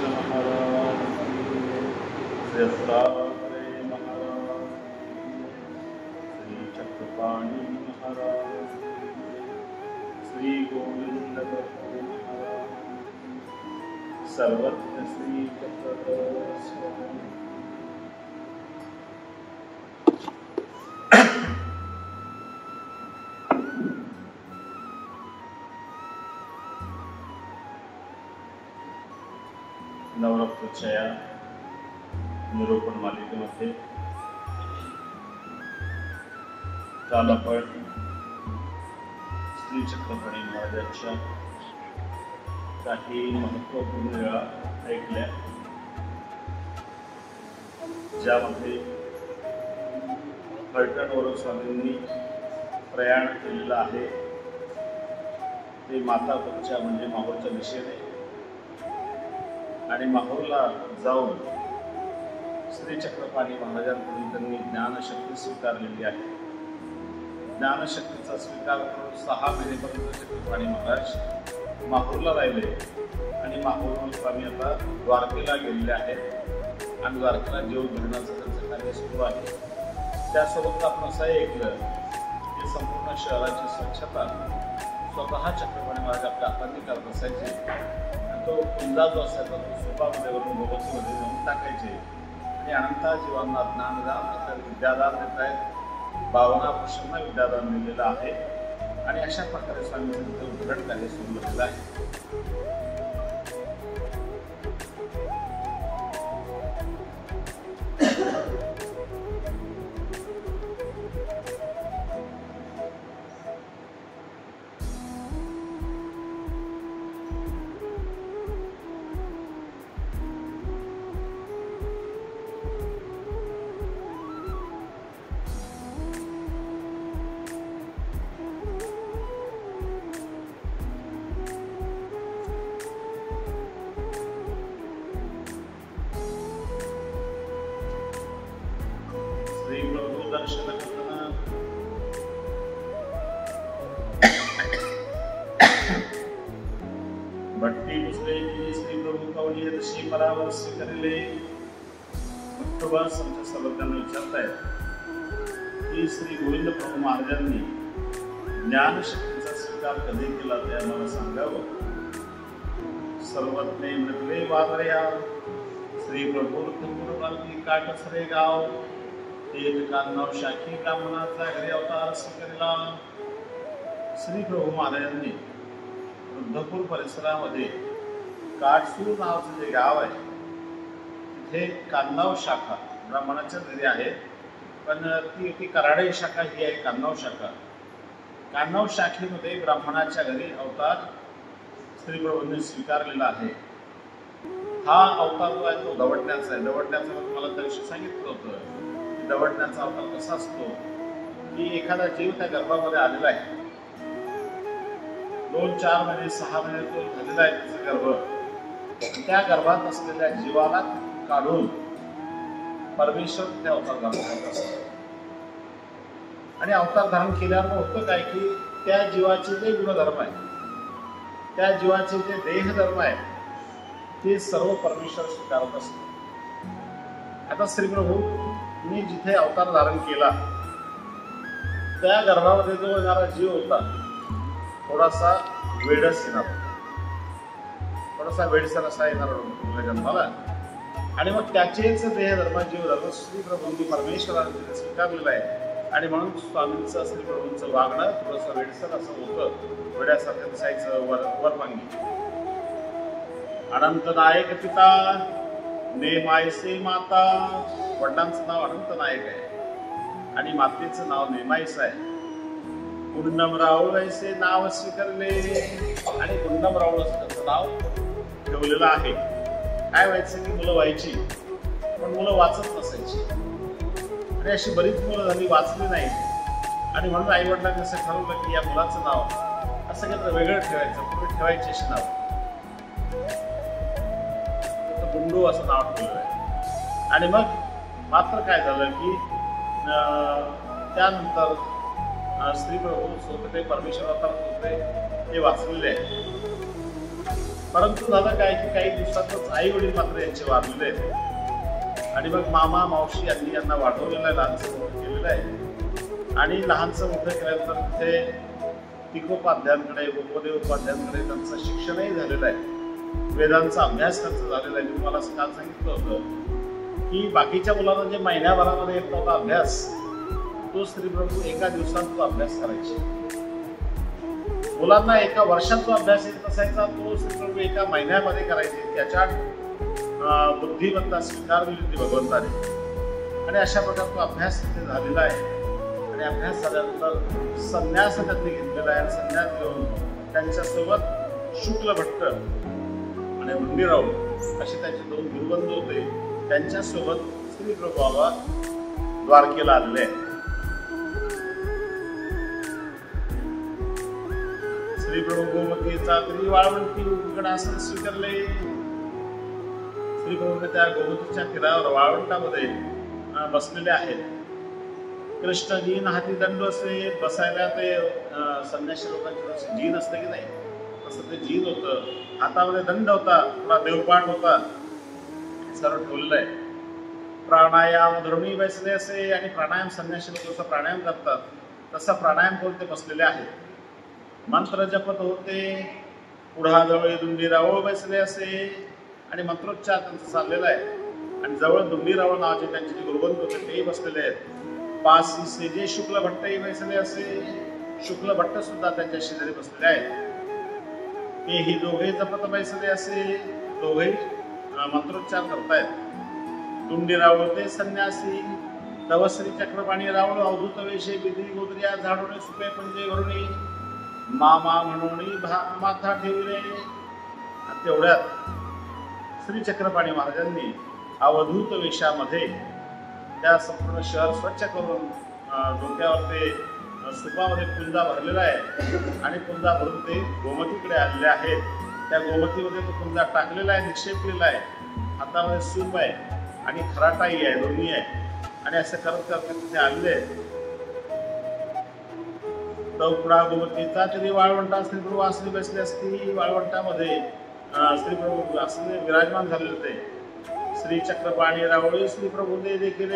महाराज श्री दत्तात्रेय महाराज, श्री चक्रपाणी महाराज, श्री गोविंद महाराज, सर्वत्र श्री चक्रधर स्वामी। नवरात्राच्या या निरूपण मालिकेमध्ये काल आपण श्री चक्रपाणी महाराजांच्या काही महत्त्वपूर्ण वेळा ऐकल्या, ज्यामध्ये फलटणवरून स्वामींनी प्रयाण केलेलं आहे ते मातापूरच्या म्हणजे माहूरच्या दिशेने, आणि माहूरला जाऊन श्री चक्रपाणी महाराजांकडून त्यांनी ज्ञानशक्ती स्वीकारलेली आहे। ज्ञानशक्तीचा स्वीकार करून 6 महिनेपर्यंत चक्रपाणी महाराज माहूरला राहिले, आणि माहूरहून स्वामी आता द्वारकेला गेलेले आहेत, आणि द्वारकेला जीवधरणाचं त्यांचं कार्य सुरू आहे। त्यासोबत आपण असं ऐकलं की संपूर्ण शहराची स्वच्छता स्वतः चक्रपाणी महाराज आपल्या हातांनी करत असायचे, तो कुंदा जो असायचा तो सुपामध्ये वरून भगवतीमध्ये नेऊन टाकायचे, आणि अनंता जीवांना ज्ञानदान विद्यादान देत आहेत, 52 पुरुषांना विद्यादान दिलेलं आहे, आणि अशा प्रकारे स्वामींचं उद्धरण कार्य सुरू झालेलं आहे। श्री प्रभु दर्शन करताना भट्टी पुसले की श्री प्रभु कवली ऋषी परामर्श करिले। भक्तवास आमच्या सर्वज्ञांना विचारतायत की श्री गोविंद प्रभू महाराजांनी ज्ञानशक्तीचा स्वीकार कधी केला ते आम्हाला सांगावं। सर्वज्ञ मृगले वादरया श्री प्रभू ऋतुपूर्वांती काटसरे गाव, एक कान्नाव शाखी ब्राह्मणाचा घरी अवतार स्वीकारला। श्री प्रभू महाराजांनी वृद्धपूर परिसरामध्ये काटसूर नावाचं जे गाव आहे तिथे कान्नाव शाखा ब्राह्मणाच्या घरी आहे, पण ती कराडे शाखा ही आहे कान्नाव शाखा। कान्नाव शाखेमध्ये ब्राह्मणाच्या घरी अवतार श्री प्रभूंनी स्वीकारलेला आहे। हा अवतार जो आहे तो दवडण्याचा आहे। दवडण्याचं मला त्या दिवशी सांगितलं होतं, दवडण्याचा अवतार कसा असतो की एखादा जीव त्या गर्भामध्ये आलेला आहे, 2, 4 महिने 6 महिने तो झालेला आहे त्याचा गर्भ, त्या गर्भात असलेल्या जीवाला काढून परमेश्वर त्या अवतार धारण करत असतो। आणि अवतार धारण केल्यावर होतं काय की त्या जीवाचे जे गुणधर्म आहे, त्या जीवाचे जे देहधर्म आहे ते सर्व परमेश्वर स्वीकारत असतो। आता श्री प्रभू मी जिथे अवतार धारण केला त्या गर्भामध्ये जो येणारा जीव होता थोडासा वेडस येणार, थोडासा वेडसर असा येणार जन्माला, आणि मग त्याचेच देहधर्म जीवधर्म श्री प्रभूंनी परमेश्वराने स्वीकारलेला आहे, आणि म्हणून स्वामींचं श्री प्रभूंचं वागणं थोडंसं वेडसर असं होतं, वेड्यासारखं दिसायचं, वरपांगी। अनंत नायक पिता नेमायसे माता, वडिलांचं नाव अनंत नायक आहे आणि मातेचं नाव नेमायस आहे। गुंडमराव ऐसे नाव स्वीकारले, आणि गुंडमराव असं त्याचं नाव ठेवलेलं आहे। काय व्हायचं की मुलं व्हायची पण मुलं वाचत नसायची, आणि अशी बरीच मुलं झाली वाचली नाही, आणि म्हणून आई वडिलांनी असं ठरवलं की या मुलाचं नाव असं काहीतरी वेगळं ठेवायचं, पूर्वी ठेवायचे असे नाव, गुंडू असं नाव ठेवलं आहे। आणि मग मात्र काय झालं की त्यानंतर श्री प्रभू स्वतः ते परमेश्वर अवतार होते ते वाचलेले आहे, परंतु झालं काय की काही दिवसातच आई वडील मात्र यांचे वारलेले आहेत आणि मग मामा मावशी यांनी यांना वाढवलेलं आहे, लहानसं मोठं केलेलं आहे आणि लहानसं मोठं केल्यानंतर तिथे तिकोपाध्यायांकडे गोपदेवोपाध्यायांकडे त्यांचं शिक्षणही झालेलं आहे, वेदांचा अभ्यास त्यांचा झालेला आहे. मी तुम्हाला काल सांगितलं होतं की बाकीच्या मुलांना जे महिन्याभरामध्ये येत नव्हता अभ्यास, तो श्रीप्रभू एका दिवसात तो अभ्यास करायचे. मुलांना एका वर्षात जो अभ्यास येत असायचा तो श्रीप्रभू एका महिन्यामध्ये करायचे. त्याच्यात बुद्धिमत्ता स्वीकारली होती भगवंताने आणि अशा प्रकारे तो अभ्यास तिथे झालेला आहे. आणि अभ्यास झाल्यानंतर संन्यास त्यांनी घेतलेला आहे. संन्यास घेऊन त्यांच्यासोबत शुक्ल भट्ट आणि रुंडीराव असे त्यांचे 2 गुरुबंधू होते. त्यांच्यासोबत श्रीप्रभू बाबा द्वारकेला आलेले आहेत. श्रीप्रभू गोमतीचा तरी वाळवंटी उघड आसन स्वीकारले. श्रीप्रभू त्या गोमतीच्या तीरावर वाळवंटामध्ये बसलेले आहेत. कृष्णजीन हाती दंड असे बसायला ते संन्यासी लोकांचे जीन असते की नाही तसं ते जीन होतं. हातामध्ये दंड होता, थोडा देवपाठ होता, सर्व ठेवलेलं आहे. प्राणायाम धरुणी बसले असे आणि प्राणायाम संन्यासी लोक जसा प्राणायाम करतात तसा प्राणायाम करून ते बसलेले आहेत. मंत्र जपत होते. पुढाजवळ दुंडीरावळ बसले असे आणि मंत्रोच्चार त्यांचा चाललेला आहे आणि जवळ दुंडीरावळ नावाचे त्यांचे जे गुरुबंधू होते तेही बसलेले आहेत. पासी सेजे शुक्ल भट्टही बसले असे. शुक्ल भट्ट सुद्धा त्यांच्या शेजारी बसलेले आहेत. तेही दोघे जपत बसले असे. दोघे मंत्रोच्चार करतायत. दुंडीरावळ ते संन्यासी तवश्री चक्रपाणी रावळ अवधूत वेशे बिदी गोदरिया झाडोने सुपे पंजे भरुणी मामा म्हणून माथा ठेवले. तेवढ्यात श्री चक्रपाणी महाराजांनी अवधूत वेशामध्ये त्या संपूर्ण शहर स्वच्छ करून डोक्यावर ते सुपामध्ये पुंजा भरलेला आहे आणि पुंजा भरून ते गोमतीकडे आलेले आहेत. त्या गोमतीमध्ये तो पुंजा टाकलेला आहे, निक्षेपलेला आहे. हातामध्ये सूप आहे आणि खराटाई आहे, दोन्ही आहे आणि असं करत करत तिथे आलेले आहेत. तवपुडा गोमतीचा तरी वाळवंटा श्रीप्रभू आसनी बसले असती. वाळवंटामध्ये श्रीप्रभू आसने विराजमान झालेले होते. श्री चक्रपाणी रावळी श्रीप्रभू देखील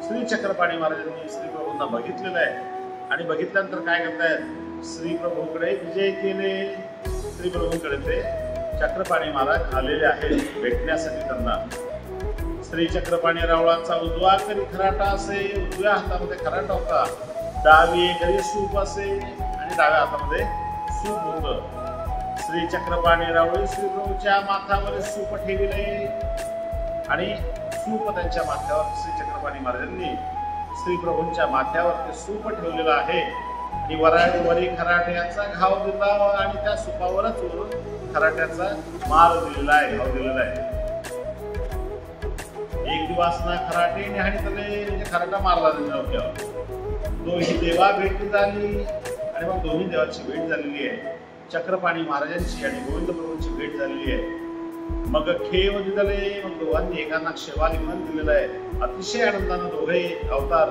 श्री चक्रपाणी महाराजांनी श्रीप्रभूंना बघितलेलं आहे आणि बघितल्यानंतर काय करतायत, श्रीप्रभूकडे विजय केले. श्रीप्रभूंकडे ते चक्रपाणी महाराज आलेले आहेत भेटण्यासाठी त्यांना. श्री चक्रपाणी रावळाचा उजवा करी खराटा असे. उजव्या हातामध्ये खराटा होता, डावी करी सूप असे आणि डाव्या हातामध्ये सूप होतं. श्री चक्रपाणी रावळी श्रीप्रभूच्या माथ्यावर सूप ठेवले आणि सूप त्यांच्या माथ्यावर श्री चक्रपाणी महाराजांनी श्रीप्रभूंच्या माथ्यावर ते सूप ठेवलेलं आहे आणि वरी खराट्याचा घाव दिला आणि त्या सुपावरच वरून खराट्याचा मार दिलेला आहे, घाव दिलेला आहे. एक दिवसना खराटे आणि म्हणजे खराटा मारला त्यांच्या डोक्यावर. दोन्ही देवा भेट झाली आणि मग दोन्ही देवाची भेट झालेली आहे. चक्रपाणी महाराजांची आणि गोविंद प्रभूंची भेट झालेली आहे. मग खेव दिले. मग दोघांनी एकांना क्षेवालिंगन दिलेलं आहे. अतिशय आनंदानं दोघे अवतार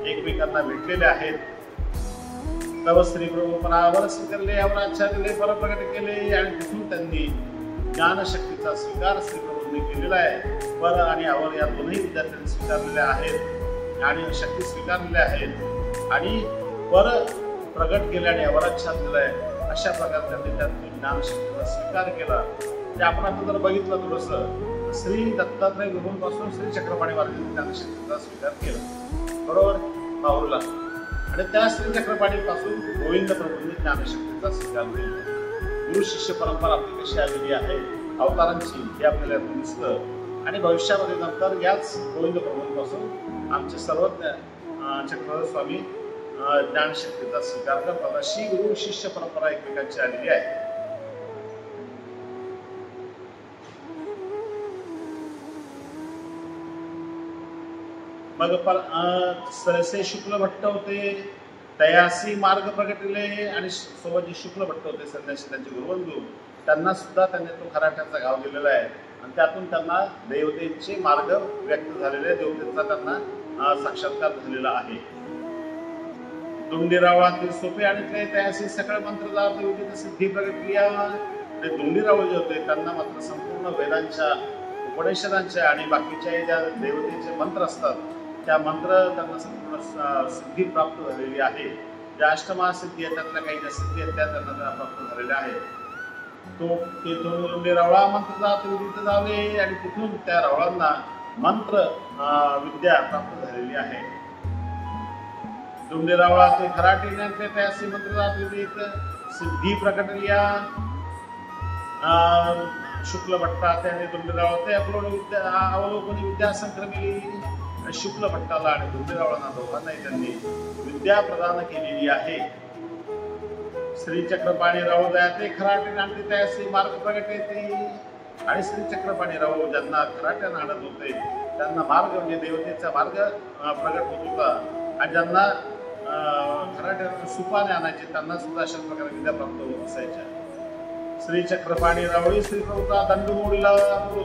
एकमेकांना भेटलेले आहेत. तव श्री प्रभू परावर स्वीकारले, अवराच्छा दिले, परप्रकट केले आणि तिथून त्यांनी ज्ञानशक्तीचा स्वीकार श्रीप्रभूंनी केलेला आहे. पर आणि अवर या दोन्ही विद्यार्थ्यांनी स्वीकारलेल्या आहेत आणि शक्ती स्वीकारलेल्या आहेत आणि पर प्रगट केले आणि अवराच्छा दिलाय. अशा प्रकारे त्यांनी त्यातून ज्ञानशक्तीचा स्वीकार केला. ते आपण आता जर बघितलं थोडंसं, श्री दत्तात्रय गुरूंपासून श्री चक्रपाणी महाराजांनी ज्ञानशक्तीचा स्वीकार केला, बरोबर माऊरला. आणि त्या श्री चक्रपाणी पासून गोविंद प्रभूंनी ज्ञानशक्तीचा स्वीकार केला. गुरु शिष्य परंपरा आपली कशी आलेली आहे अवतारांची हे आपल्याला दिसतं आणि भविष्यामध्ये नंतर याच गोविंद प्रभूंपासून आमचे सर्वज्ञ चक्रधर स्वामी ज्ञानशक्तीचा स्वीकार करतात. अशी गुरु शिष्य परंपरा एकमेकांची आलेली आहे. मग सरसे शुक्ल भट्ट होते, तयासी मार्ग प्रगटले आणि सोबत जे शुक्ल भट्ट होते संन्यासी त्यांचे गुरुबंधू, त्यांना सुद्धा त्यांनी तो खराट्याचा घाव दिलेला आहे आणि त्यातून त्यांना देवतेचे मार्ग व्यक्त झालेले, देवतेचा त्यांना साक्षात्कार झालेला आहे. दुंडीरावळातील सोपे आणि तयासी सकळ मंत्र सिद्धी प्रगट क्रिया आणि धुंडीराव जे होते त्यांना मात्र संपूर्ण वेदांच्या उपनिषदांचे आणि बाकीच्या ज्या देवतेचे मंत्र असतात त्या मंत्र त्यांना संपूर्ण सिद्धी प्राप्त झालेली आहे. ज्या अष्टमहासिद्धी आहेत त्यातल्या काही ज्या सिद्धी आहेत त्या त्यांना प्राप्त झालेल्या आहेत. तिथून रावळा मंत्र जात विदित झाले आणि तिथून त्या रावळांना मंत्र विद्या प्राप्त झालेली आहे. दुंडेरावळा ते खराटीने त्यासी मंत्र जात विदित सिद्धी प्रकटल्या. शुक्ल भट्टा त्याने दुंडेरावळा ते अवलोकनी विद्या संक्रमिली. शुक्ल भट्टाला आणि दुंडेरावळांना दोघांनाही त्यांनी विद्या प्रदान केलेली आहे. श्री चक्रपाणी राव ते खराटे नांदते त्यासी मार्ग प्रगट येते. आणि श्री चक्रपाणी राव ज्यांना खराट्यानं आणत होते त्यांना मार्ग म्हणजे देवतेचा मार्ग प्रगट होत होता. आणि ज्यांना खराट्यानं सुपाने आणायचे त्यांना सुद्धा अशा प्रकारे विद्या प्राप्त होत असायच्या. श्री चक्रपाणी रावळी श्री प्रभूचा दंड मोडला.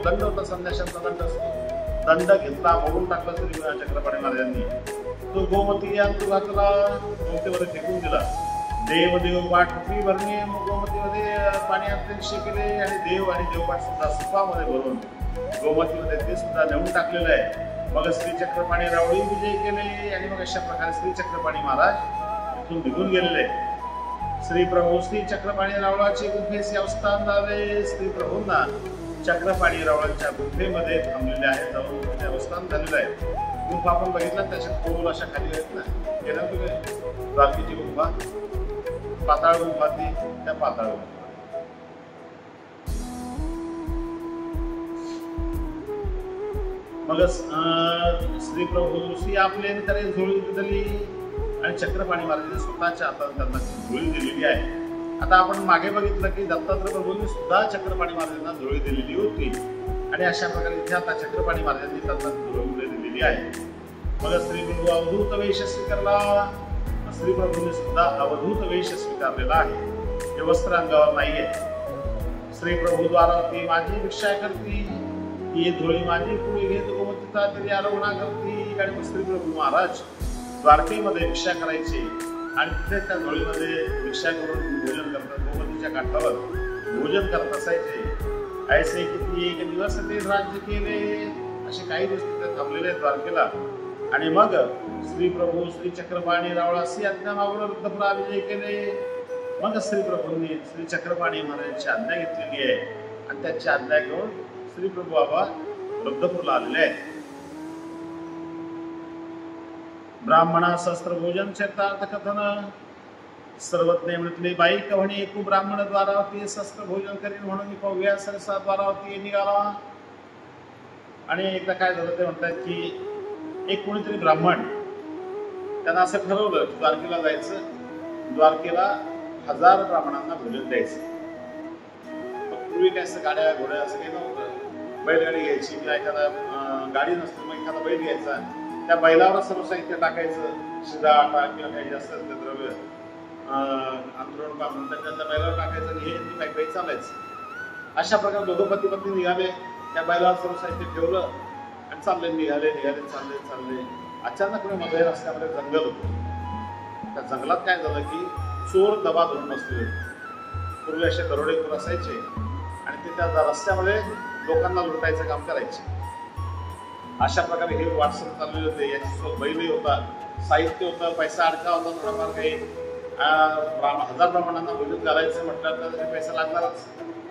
दंड होता संन्याशांचा दंड असतो. दंड घेतला मोडून टाकला श्री चक्रपाणी महाराजांनी. तो गोमती अंतू घातला गोमतीमध्ये फेकून दिला. देव पाठी भरणे गोमतीमध्ये पाणी अत्यंत केले आणि देवपाठ सुद्धा सुपामध्ये भरून गोमतीमध्ये ते सुद्धा नेऊन टाकलेलं आहे. मग श्री चक्रपाणी रावळी विजय केले आणि मग अशा प्रकारे श्री चक्रपाणी महाराज इथून निघून गेलेले. श्री प्रभू श्री चक्रपाणी रावळाचे गुंफेचे अवस्थान झाले. श्री प्रभूंना चक्रपाणी रावळांच्या गुंफेमध्ये थांबलेले आहेत. जाऊन ते अवस्थान झालेलं आहे. गुंफा आपण बघितलं त्याच्या खोल अशा खाली आहेत ना. गेला तुम्ही द्वारकेची गुंफा पाताळ गुंफा ती त्या पाताळ गुंफा. मग श्री प्रभू श्री आपले तरी झोळी दिली आणि चक्रपाणी महाराजांनी स्वतःच्या हातात त्यांना झोळी दिलेली आहे. आता आपण मागे बघितलं की दत्तात्रय प्रभूंनी सुद्धा चक्रपाणी महाराजांना झोळी दिलेली होती आणि अशा प्रकारे इथे आता चक्रपाणी महाराजांनी त्यांना झोळी दिलेली आहे. मग श्री प्रभू अवधूत वेश स्वीकारला. श्री प्रभूंनी सुद्धा अवधूत वेश स्वीकारलेला आहे. हे वस्त्र अंगावर नाहीये. श्री प्रभू द्वारा ती माझी भिक्षा करती. ही धुळी माझी कुणी घेत गोमतीचा तरी आरोहणा करती. आणि श्री प्रभू महाराज द्वारकेमध्ये भिक्षा करायची आणि तिथे त्या धुळीमध्ये भिक्षा करून भोजन करतात. गोमतीच्या काठावर भोजन करत असायचे. ऐसे किती एक दिवस ते राज्य केले. असे काही दिवस तिथे थांबलेले द्वारकेला. आणि मग श्री प्रभू श्री चक्रपाणी रावळासी आज्ञा मागून रुद्रपुरा विजय केले. मग श्री प्रभूंनी श्री चक्रपाणी महाराजांची आज्ञा घेतलेली आहे आणि त्याची आज्ञा घेऊन श्री प्रभू बाबा रुद्रपूरला आलेले आहेत. ब्राह्मणा शस्त्र भोजन चरितार्थ कथन. सर्वज्ञ म्हटले बाई कवणी एकू ब्राह्मण द्वारावती शस्त्र भोजन करीन म्हणून पव्या सरसा द्वारावती निघाला. आणि एकदा काय झालं ते म्हणतात की एक कोणीतरी ब्राह्मण त्यांना असं ठरवलं की द्वारकेला जायचं. द्वारकेला 1000 ब्राह्मणांना भोजन द्यायचं. पूर्वी काय असं गाड्या घोड्या असं काही नव्हतं. बैलगाडी घ्यायची किंवा एखादा गाडी नसते मग एखादा बैल घ्यायचा. त्या बैलावर सर्व साहित्य टाकायचं. शिदा आटा किंवा काही जास्त द्रव्य अंतरण बांधून त्या बैलावर टाकायचं आणि हे ती पायी चालायचं. अशा प्रकारे दोघं पती पत्नी निघाले. त्या बैलावर सर्व साहित्य ठेवलं आणि चालले निघाले चालले. अचानक मध्ये रस्त्यामध्ये जंगल होतं. त्या जंगलात काय झालं की चोर दबा धरून बसलेले. पूर्वी असे दरोडेखोर असायचे आणि ते त्या रस्त्यामध्ये लोकांना लुटायचं काम करायचे. अशा प्रकारे हे वाटसर चाललेले होते. याच्यासोबत बैलही होता, साहित्य होतं, पैसा अडका होता. थोडाफार काही 1000 ब्राह्मणांना भोजन करायचं म्हटलं तर पैसा लागणारच.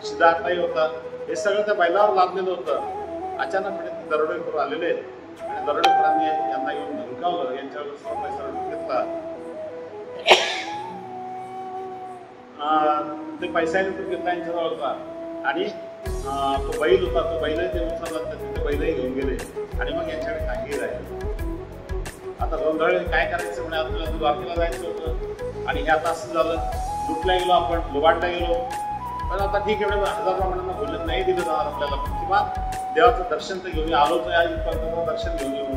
शिदा आटाही होता. हे सगळं त्या बैलावर लादलेलं होतं. अचानकपणे ते दरोडेखोर आलेले आणि दरोडेखोरांनी यांना येऊन धमकावलं. यांच्यावर सर्व पैसा लुटून घेतला. ते पैसाही लुटून घेतला यांच्याजवळचा आणि तो बैल होता. तो बैलही ते उचलला. तिथे बैलही घेऊन गेले आणि मग यांच्याकडे काही राहिले. आता गोंधळ काय करायचं म्हणजे आपल्याला द्वारकेला जायचं होतं आणि हे आता असं झालं. लुटल्या गेलो आपण, लुबाडला गेलो. पण आता ठीक आहे 1000 ब्राह्मणांना भोजन नाही दिलं जाणार आपल्याला. पण किंवा देवाचं दर्शन तर घेऊन आलो तर या दर्शन घेऊन येऊन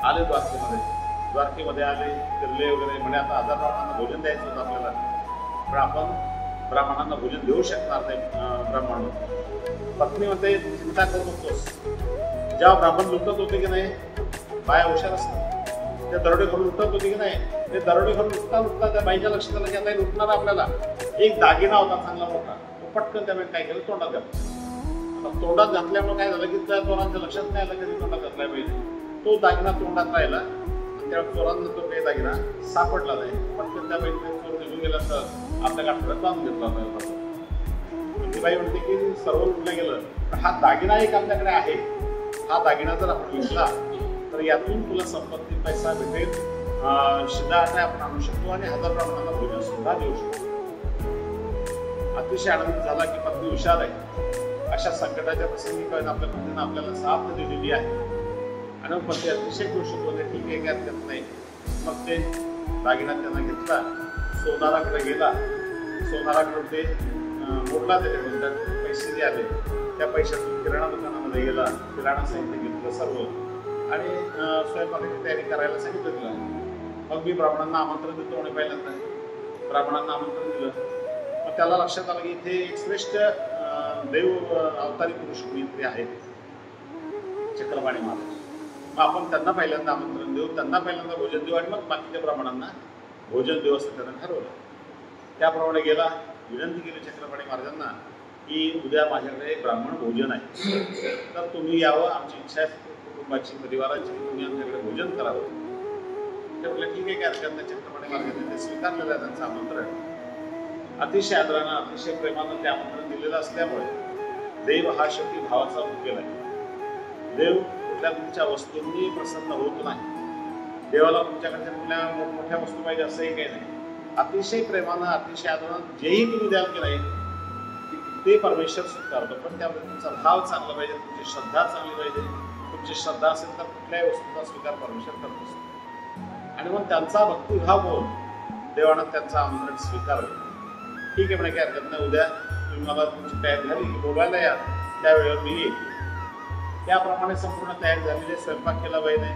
आले द्वारकेमध्ये आले, फिरले वगैरे. म्हणजे आता 1000 ब्राह्मणांना भोजन द्यायचं होतं आपल्याला. पण आपण ब्राह्मणांना भोजन देऊ शकणार नाही. ब्राह्मण पत्नी म्हणते चिंता करू नकोस. जेव्हा ब्राह्मण लुटत होते की नाही बाया हुशार असतात. ते दरोडेखोर लुटत होते की नाही ते दरोडेखोर लुटता त्या बाईच्या लक्षात आलं की आता लुटणार आपल्याला. एक दागिना होता चांगला मोठा. तो पटकन त्यामुळे काय केलं, तोंडात घातलं. आता तोंडात घातल्यामुळे काय झालं की त्या चोरांच्या लक्षात नाही आलं कधी तोंडात घातलाय पाहिजे. तो दागिना तोंडात राहिला आणि त्या चोरांना तो काही दागिना सापडला नाही. पटकन त्या बाईने चोर निघून गेला तर आपल्या गाठोड्यात बांधून घेतला होता. ती बाई म्हणते की सर्व लुटलं गेलं, पण हा दागिना एक आपल्याकडे आहे, हा दागिना जर आपण विकला तर यातून तुला संपत्ती पैसा भेटेल, शिधा आपण आणू शकतो आणि 1000 ब्राह्मणांना भोजन सुद्धा देऊ शकतो. अतिशय आनंद झाला की पत्नी हुशार आहे, अशा संकटाच्या प्रसंगी कळून आपल्या पत्नीनं आपल्याला साथ दिलेली आहे. आणि मग पती अतिशय खुश होतो, ठीक आहे काय हरकत नाही. मग ते दागिना त्यांना घेतला, सोनाराकडे गेला, सोनाराकडून ते मोडला, त्याच्याकडून पैसे जे आले त्या पैशातून किराणा दुकानामध्ये गेला, किराणा साहित्य घेतलं सर्व आणि स्वयंपाकाची तयारी करायला सांगितलं तिला. मग मी ब्राह्मणांना आमंत्रण देतो आणि पहिल्यांदा ब्राह्मणांना आमंत्रण दिलं. मग त्याला लक्षात आलं की इथे एक श्रेष्ठ देव अवतारी पुरुष कोणीतरी आहेत, चक्रपाणी महाराज. मग आपण त्यांना पहिल्यांदा आमंत्रण देऊ, त्यांना पहिल्यांदा भोजन देऊ आणि मग बाकीच्या ब्राह्मणांना भोजन देऊ असं त्यांना ठरवलं. त्याप्रमाणे गेला, विनंती केली चक्रपाणी महाराजांना की उद्या माझ्याकडे ब्राह्मण भोजन आहे, तर तुम्ही यावं, आमची इच्छा आहे कुटुंबाची परिवाराची, तुम्ही आमच्याकडे भोजन करावं. ते म्हटलं ठीक आहे काय हरकत नाही. चक्रपाणी महाराजांनी ते स्वीकारलेलं आहे त्यांचं आमंत्रण. अतिशय आदरानं अतिशय प्रेमानं ते आमंत्रण दिलेलं असल्यामुळे देव हा शेवटी भावाचा मुख्य आहे. देव कुठल्या तुमच्या वस्तूंनी प्रसन्न होत नाही. देवाला तुमच्याकडच्या कुठल्या मोठमोठ्या वस्तू पाहिजे असंही काही नाही. अतिशय प्रेमानं अतिशय आदरानं जेही तुम्ही द्याल की नाही ते परमेश्वर स्वीकारतो, पण त्यामध्ये तुमचा भाव चांगला पाहिजे, तुमची श्रद्धा चांगली पाहिजे. तुमची श्रद्धा असेल तर कुठल्याही वस्तूचा स्वीकार परमेश्वर करत असतो. आणि मग त्यांचा भक्तिभाव होऊन देवानं त्यांचं आमंत्रण स्वीकारलं. ठीक आहे म्हणे, काय हरकत नाही, उद्या तुम्ही मला तुमची तयारी झाली की बोलवायला या, त्यावेळेवर मी येईल. त्याप्रमाणे संपूर्ण तयारी झालेली, स्वयंपाक केला बाईने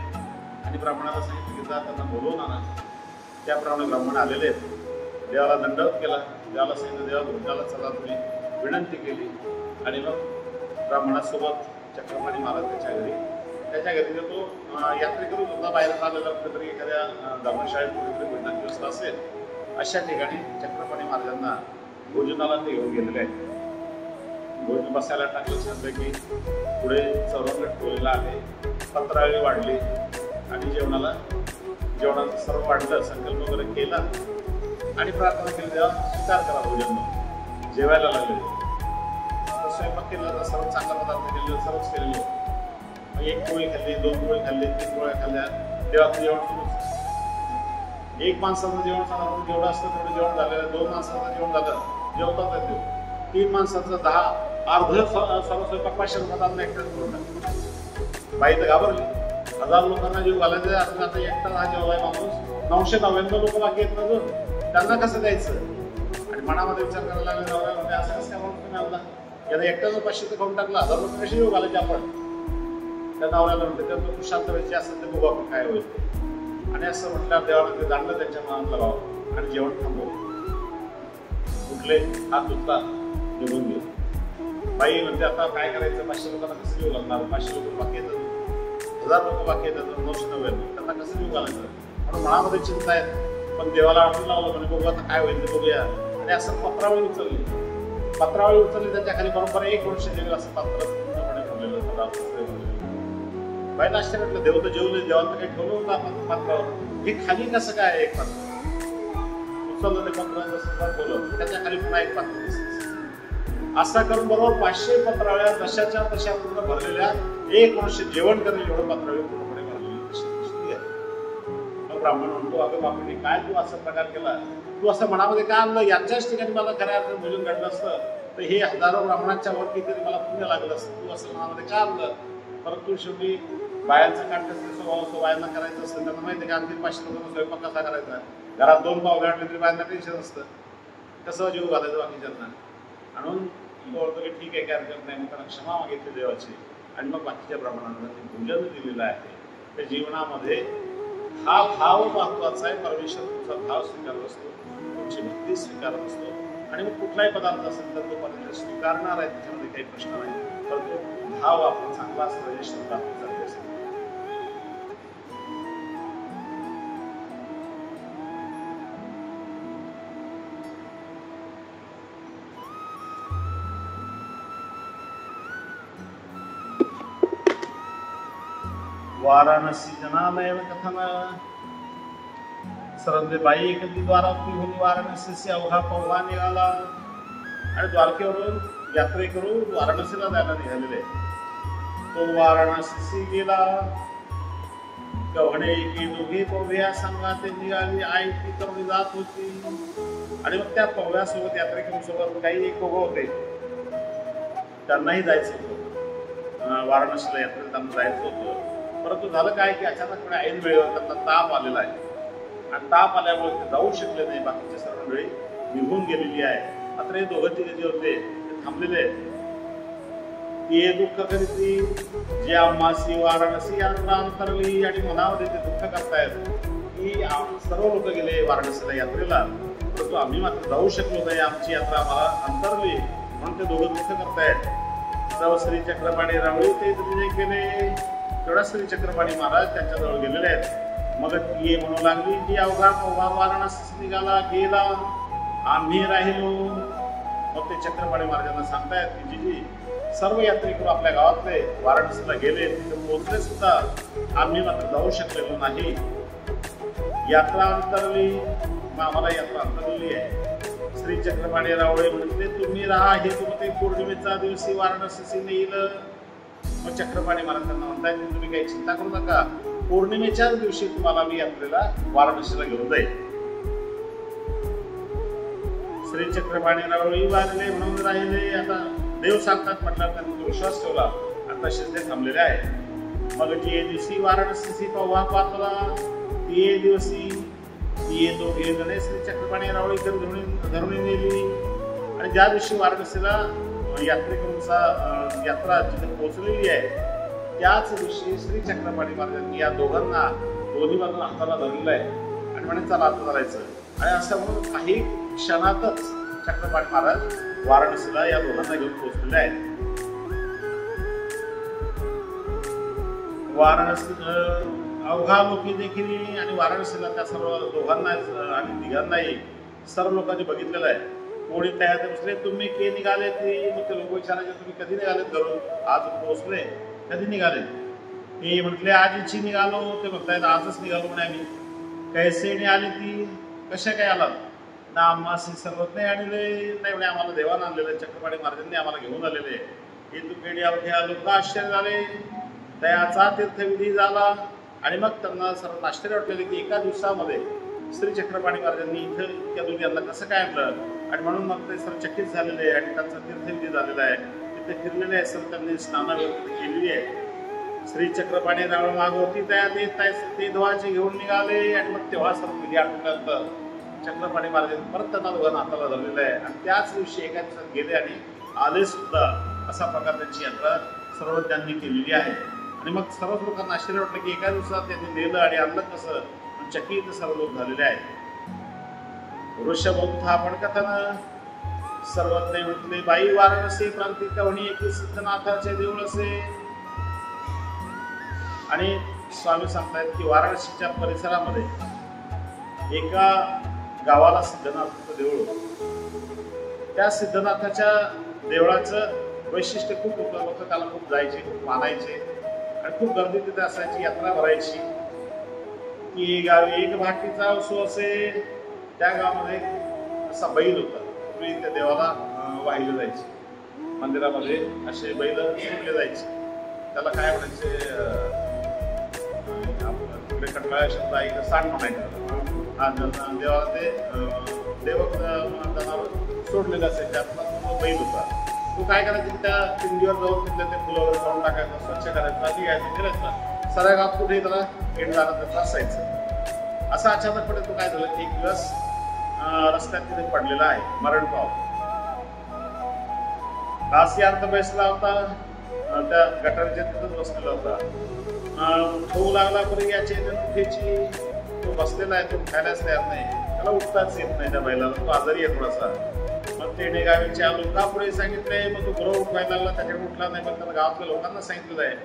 आणि ब्राह्मणाला सांगितलं की जा त्यांना बोलवून आणा. त्याप्रमाणे ब्राह्मण आलेले आहेत. देवाला दंडवत केला, देवाला सांगितलं देवा तुमच्याला चला, तुम्ही विनंती केली. आणि मग ब्राह्मणासोबत चक्रपाणी महाराज त्याच्या घरी तो यात्रेकरू होता, बाहेर आलेला कुठेतरी एखाद्या धर्मशाळेत कुठेतरी दिवस असेल अशा ठिकाणी चक्रपाणी महाराजांना भोजनाला ते घेऊन गेलेले आहेत. भोजन बसायला टाकलं छानपैकी, पुढे चौरंग ठेवलेला आहे, पत्रावळी वाढली आणि जेवणाचं सर्व वाढलं, संकल्प वगैरे केला आणि प्रार्थना केली देवा स्वीकार करा भोजन. जेवायला लागले, स्वयंपाक केला तर सर्व चांगला पदार्थ केले, सर्वच केलेले. मग एक पोळी खाल्ली, 2 पोळी खाल्ली, 3 पोळ्या खाल्ल्या, देवाचं जेवण सुरू. एक माणसाचं जेवण साधारण जेवढं असतं तेवढं जेवण झालेलं, 2 माणसाचं जेवण झालं, जेवतात देव. 3 माणसाचं 10 अर्ध सर्व स्वयंपाक 500 रुपयात एकटाच करून टाकतो. बाई तर घाबरली, 1000 लोकांना जीव घालायचं असं, आता एकटा हा जेवलाय माणूस, 999 लोक बाकी आहेत ना, त्यांना कसं द्यायचं. आणि मनामध्ये विचार करायला लागले नवऱ्याला, असं कसं काय म्हणून तुम्ही आणला, याला एकट्याचं 500 तर खाऊन टाकला, 1000 लोक कशी जीव घालायचे आपण. त्या नवऱ्याला म्हणते तर तू शांत व्हायची असेल तर बघू आपण काय होईल. आणि असं म्हटल्यावर देवाला ते जाणलं त्यांच्या मनातला भाव आणि जेवण थांबवलं. कुठले हात धुतला, निघून गेले. बाई म्हणते आता काय करायचं, 500 लोकांना कसं जीव घालणार, 500 लोक बाकी येतात, 1000 लोक बाकी येतात, 999 त्यांना कसं जीव घालायचं म्हणून मनामध्ये चिंता आहे. पण देवाला आठवण लावलं, म्हणजे बघू आता काय होईल ते बघूया. आणि असं पत्रावळी उचलली त्याच्या खाली बरोबर 1 वर्ष जेवेल असं पात्र पूर्णपणे ठेवलेलं पदार्थ. बाईला आश्चर्य वाटलं, देव तर जेवले, देवाला काही ठेवलं होतं आपण पात्रावर, हे खाली कसं काय एक पात्र. उचललं ते पत्र, जसं ठेवलं त्याच्या खाली पुन्हा एक पात्र दिसलं. असा करून बरोबर 500 पत्रावळ्या तशाच्या तशा पूर्ण भरलेल्या 1 वर्ष जेवण करेल एवढं पत्रावळी पूर्णपणे भरलेली दिसली आहे. मग ब्राह्मण म्हणतो, अगं बापरे काय तू असा प्रकार केला, तू असं मनामध्ये काय आणलं, याच्याच ठिकाणी मला खऱ्या अर्थाने भोजन घडलं असतं तर हे हजारो ब्राह्मणांच्या वर कितीतरी मला पुण्य लागलं असतं, तू असं मनामध्ये काय आणलं. परंतु शेवटी बायांचं काटकसरी स्वभाव असतो, बायांना करायचं असतं, त्यांना माहिती आहे की आणखी 500 लोकांना स्वयंपाक कसा करायचा. घरात 2 पाव घातले तरी बायांना टेन्शन असतं, कसं जीव घालायचं बाकीच्यांना. म्हणून ओळखतो की ठीक आहे काय हरकत नाही, मग त्यांना क्षमा मागितली देवाची. आणि मग बाकीच्या ब्राह्मणांना भोजन दिलेलं आहे. त्या जीवनामध्ये हा भाव महत्वाचा आहे. परमेश्वर तुमचा भाव स्वीकारत असतो, तुमची भक्ती स्वीकारत असतो. आणि मग कुठलाही पदार्थ असेल तर तो परमेश्वर स्वीकारणार आहे, त्याच्यामध्ये काही प्रश्न नाही. परंतु भाव आपण चांगला असला पाहिजे, श्रद्धा आपली चांगली असते. वाराणसी जनालयन कथन सरंदे बाई कधी द्वारातून वाराणसी अवघा पववा निघाला आणि द्वारकेवरून यात्रेकरून वाराणसीला जायला निघालेले. तो वाराणसी गेला. गव्हाणे की दोघे पवया संघात निघाली. आई ती तरुणी जात होती आणि मग त्या पवयासोबत यात्रेकरूंसोबत काही एक दोघं होते. त्यांनाही जायचं होतं वाराणसीला यात्रेला, त्यांना जायचं होतं. परंतु झालं काय की अचानकपणे ऐन वेळेवर त्यांना ताप आलेला आहे आणि ताप आल्यामुळे ते जाऊ शकले नाही. बाकीच्या सर्व वेळी निघून गेलेली आहे. मात्र हे दोघं तिघे जे होते ते थांबलेले. ते दुःख करीती जे आम्हासी वाराणसी यात्रा अंतरली आणि मनामध्ये ते दुःख करतायत की सर्व लोक गेले वाराणसीला यात्रेला, परंतु आम्ही मात्र जाऊ शकलो नाही, आमची यात्रा आम्हाला अंतरली, म्हणून ते दोघं दुःख करतायत. सर्व श्री चक्रपाणी रावळी ते केले. तेवढा श्री चक्रपाणी महाराज त्यांच्याजवळ गेलेले आहेत. मग ती म्हणू लागली की अवघा पववा वाराणसी निघाला गेला, आम्ही राहिलो. मग ते चक्रपाणी महाराजांना सांगतायत की जीजी सर्व यात्रेकरू आपल्या गावातले वाराणसीला गेले, तिथे पोहोचले सुद्धा, आम्ही मात्र जाऊ शकलेलो नाही. यात्रा अंतरली, आम्हाला यात्रा अंतरली आहे. श्री चक्रपाणी रावळे म्हटले तुम्ही राहा, हे तुम्ही पौर्णिमेचा दिवशी वाराणसी नेईल. मग चक्रपाणी महाराजांना म्हणतायत तुम्ही काही चिंता करू नका, पौर्णिमेच्याच दिवशी तुम्हाला मी यात्रेला वाराणसीला घेऊन जाईल. श्री चक्रपाणी रावळी वारले म्हणून राहिले. आता देव सांगतात म्हटलं त्यांनी विश्वास ठेवला आणि तसेच ते थांबलेले आहे. मग जे दिवशी वाराणसी पववा पातला ते दिवशी ती दोघे जणे श्री चक्रपाणी रावळीकर धरून नेली. आणि ज्या दिवशी वाराणसीला यात्रेकरूंचा यात्रा जिथे पोहोचलेली आहे त्याच दिवशी श्री चक्रपाणी महाराजांनी या दोघांना दोन्ही बाजूला हाताला धरलेलं आहे आणि म्हणे चला आता करायचं. आणि असं म्हणून काही क्षणातच चक्रपाणी महाराज वाराणसीला या दोघांना घेऊन पोहोचलेले आहेत. वाराणसी अवघा लोकी देखील आणि वाराणसीला त्या सर्व दोघांना आणि तिघांनाही सर्व लोकांनी बघितलेलं आहे. कोणी तयार बसले तुम्ही के निघाले ते, मग ते लोक विचारायचे तुम्ही कधी निघालेत घरून, आज पोहोचले, कधी निघाले. ते म्हटले आजची निघालो. ते म्हणतायत आजच निघालो म्हणे आम्ही. कैसे आली ती, कशा काय आलात ना, आम्हासी सर्वत नाही आणले नाही म्हणे, आम्हाला देवानं आणलेलं, चक्रपाणी महाराजांनी आम्हाला घेऊन आलेले. हे तुकेडी अवघ्या लोक आश्चर्य झाले. दयाचा तीर्थविधी झाला आणि मग त्यांना सर्व आश्चर्य वाटलेले की एका दिवसामध्ये श्री चक्रपाणी महाराजांनी इथं इतक्या दूर यांना कसं काय आणलं. आणि म्हणून मग ते सर्व चकित झालेले आहे आणि त्यांचा तीर्थविधी झालेला आहे. तिथे फिरलेले आहे, सर्व त्यांनी स्नानावृत्ती केलेली आहे. श्री चक्रपाणी रावळ मागवती तयार येत ते धुवाचे घेऊन निघाले आणि मग तेव्हा सर्व विधी आटोक्यानंतर चक्रपाणी महाराजांनी परत त्यांना दोघांना हाताला धरलेलं आहे आणि त्याच दिवशी एका दिवसात गेले आणि आले सुद्धा. असा प्रकार त्यांची यात्रा सर्व त्यांनी केलेली आहे. आणि मग सर्वच लोकांना आश्चर्य वाटलं की एका दिवसात त्यांनी नेलं आणि आणलं कसं, चकित सर्व लोक झालेले आहेत. वृषभ आपण कथन सर्वज्ञ म्हटले बाई वाराणसी प्रांतिक कवणी एकी सिद्धनाथाचे देऊळ असे. आणि स्वामी सांगतायत की वाराणसीच्या परिसरामध्ये एका गावाला सिद्धनाथाचं देऊळ होतं. त्या सिद्धनाथाच्या देवळाचं वैशिष्ट्य खूप होतं. लोक त्याला खूप जायचे, खूप मानायचे आणि खूप गर्दी तिथे असायची, यात्रा भरायची. की गावी एक भाटीचा उसू असे. त्या गावामध्ये असा बैल होता, पूर्वी त्या देवाला वाहिले जायचे. मंदिरामध्ये असे बैल सोडले जायचे. त्याला काय म्हणायचे, तिकडे कटळा शब्द आहे सांड म्हणायचं. देवाला ते देवक जनावर सोडलेलं असायचे. त्यातला बैल होता. तो काय करायचं, त्या पिंडीवर जाऊन तिथल्या ते फुलं वगैरे काढून टाकायचं, स्वच्छ करायचं, आधी घ्यायचं, फिरायचं. सगळ्या गावात कुठेही त्याला एड जाणं त्याचं असायचं. असं अचानकपणे तो काय झालं, एक दिवस रस्त्यात तिथे पडलेला आहे, मरण पाव. दासी अर्थ बसला होता, त्या गटारीच्या तिथंच बसलेला होता. तो लागला परी याची उठीची. तो बसलेला आहे, तो उठायलाच तयार नाही, त्याला उठताच येत नाही. त्या बैलाला तो आजारी आहे थोडासा. मग ते गावीच्या लोकांपुढे सांगितलंय. मग तो गुरव उठवायला लागला, त्याच्याकडे उठला नाही. पण त्याला गावातल्या लोकांना सांगितलेलं आहे.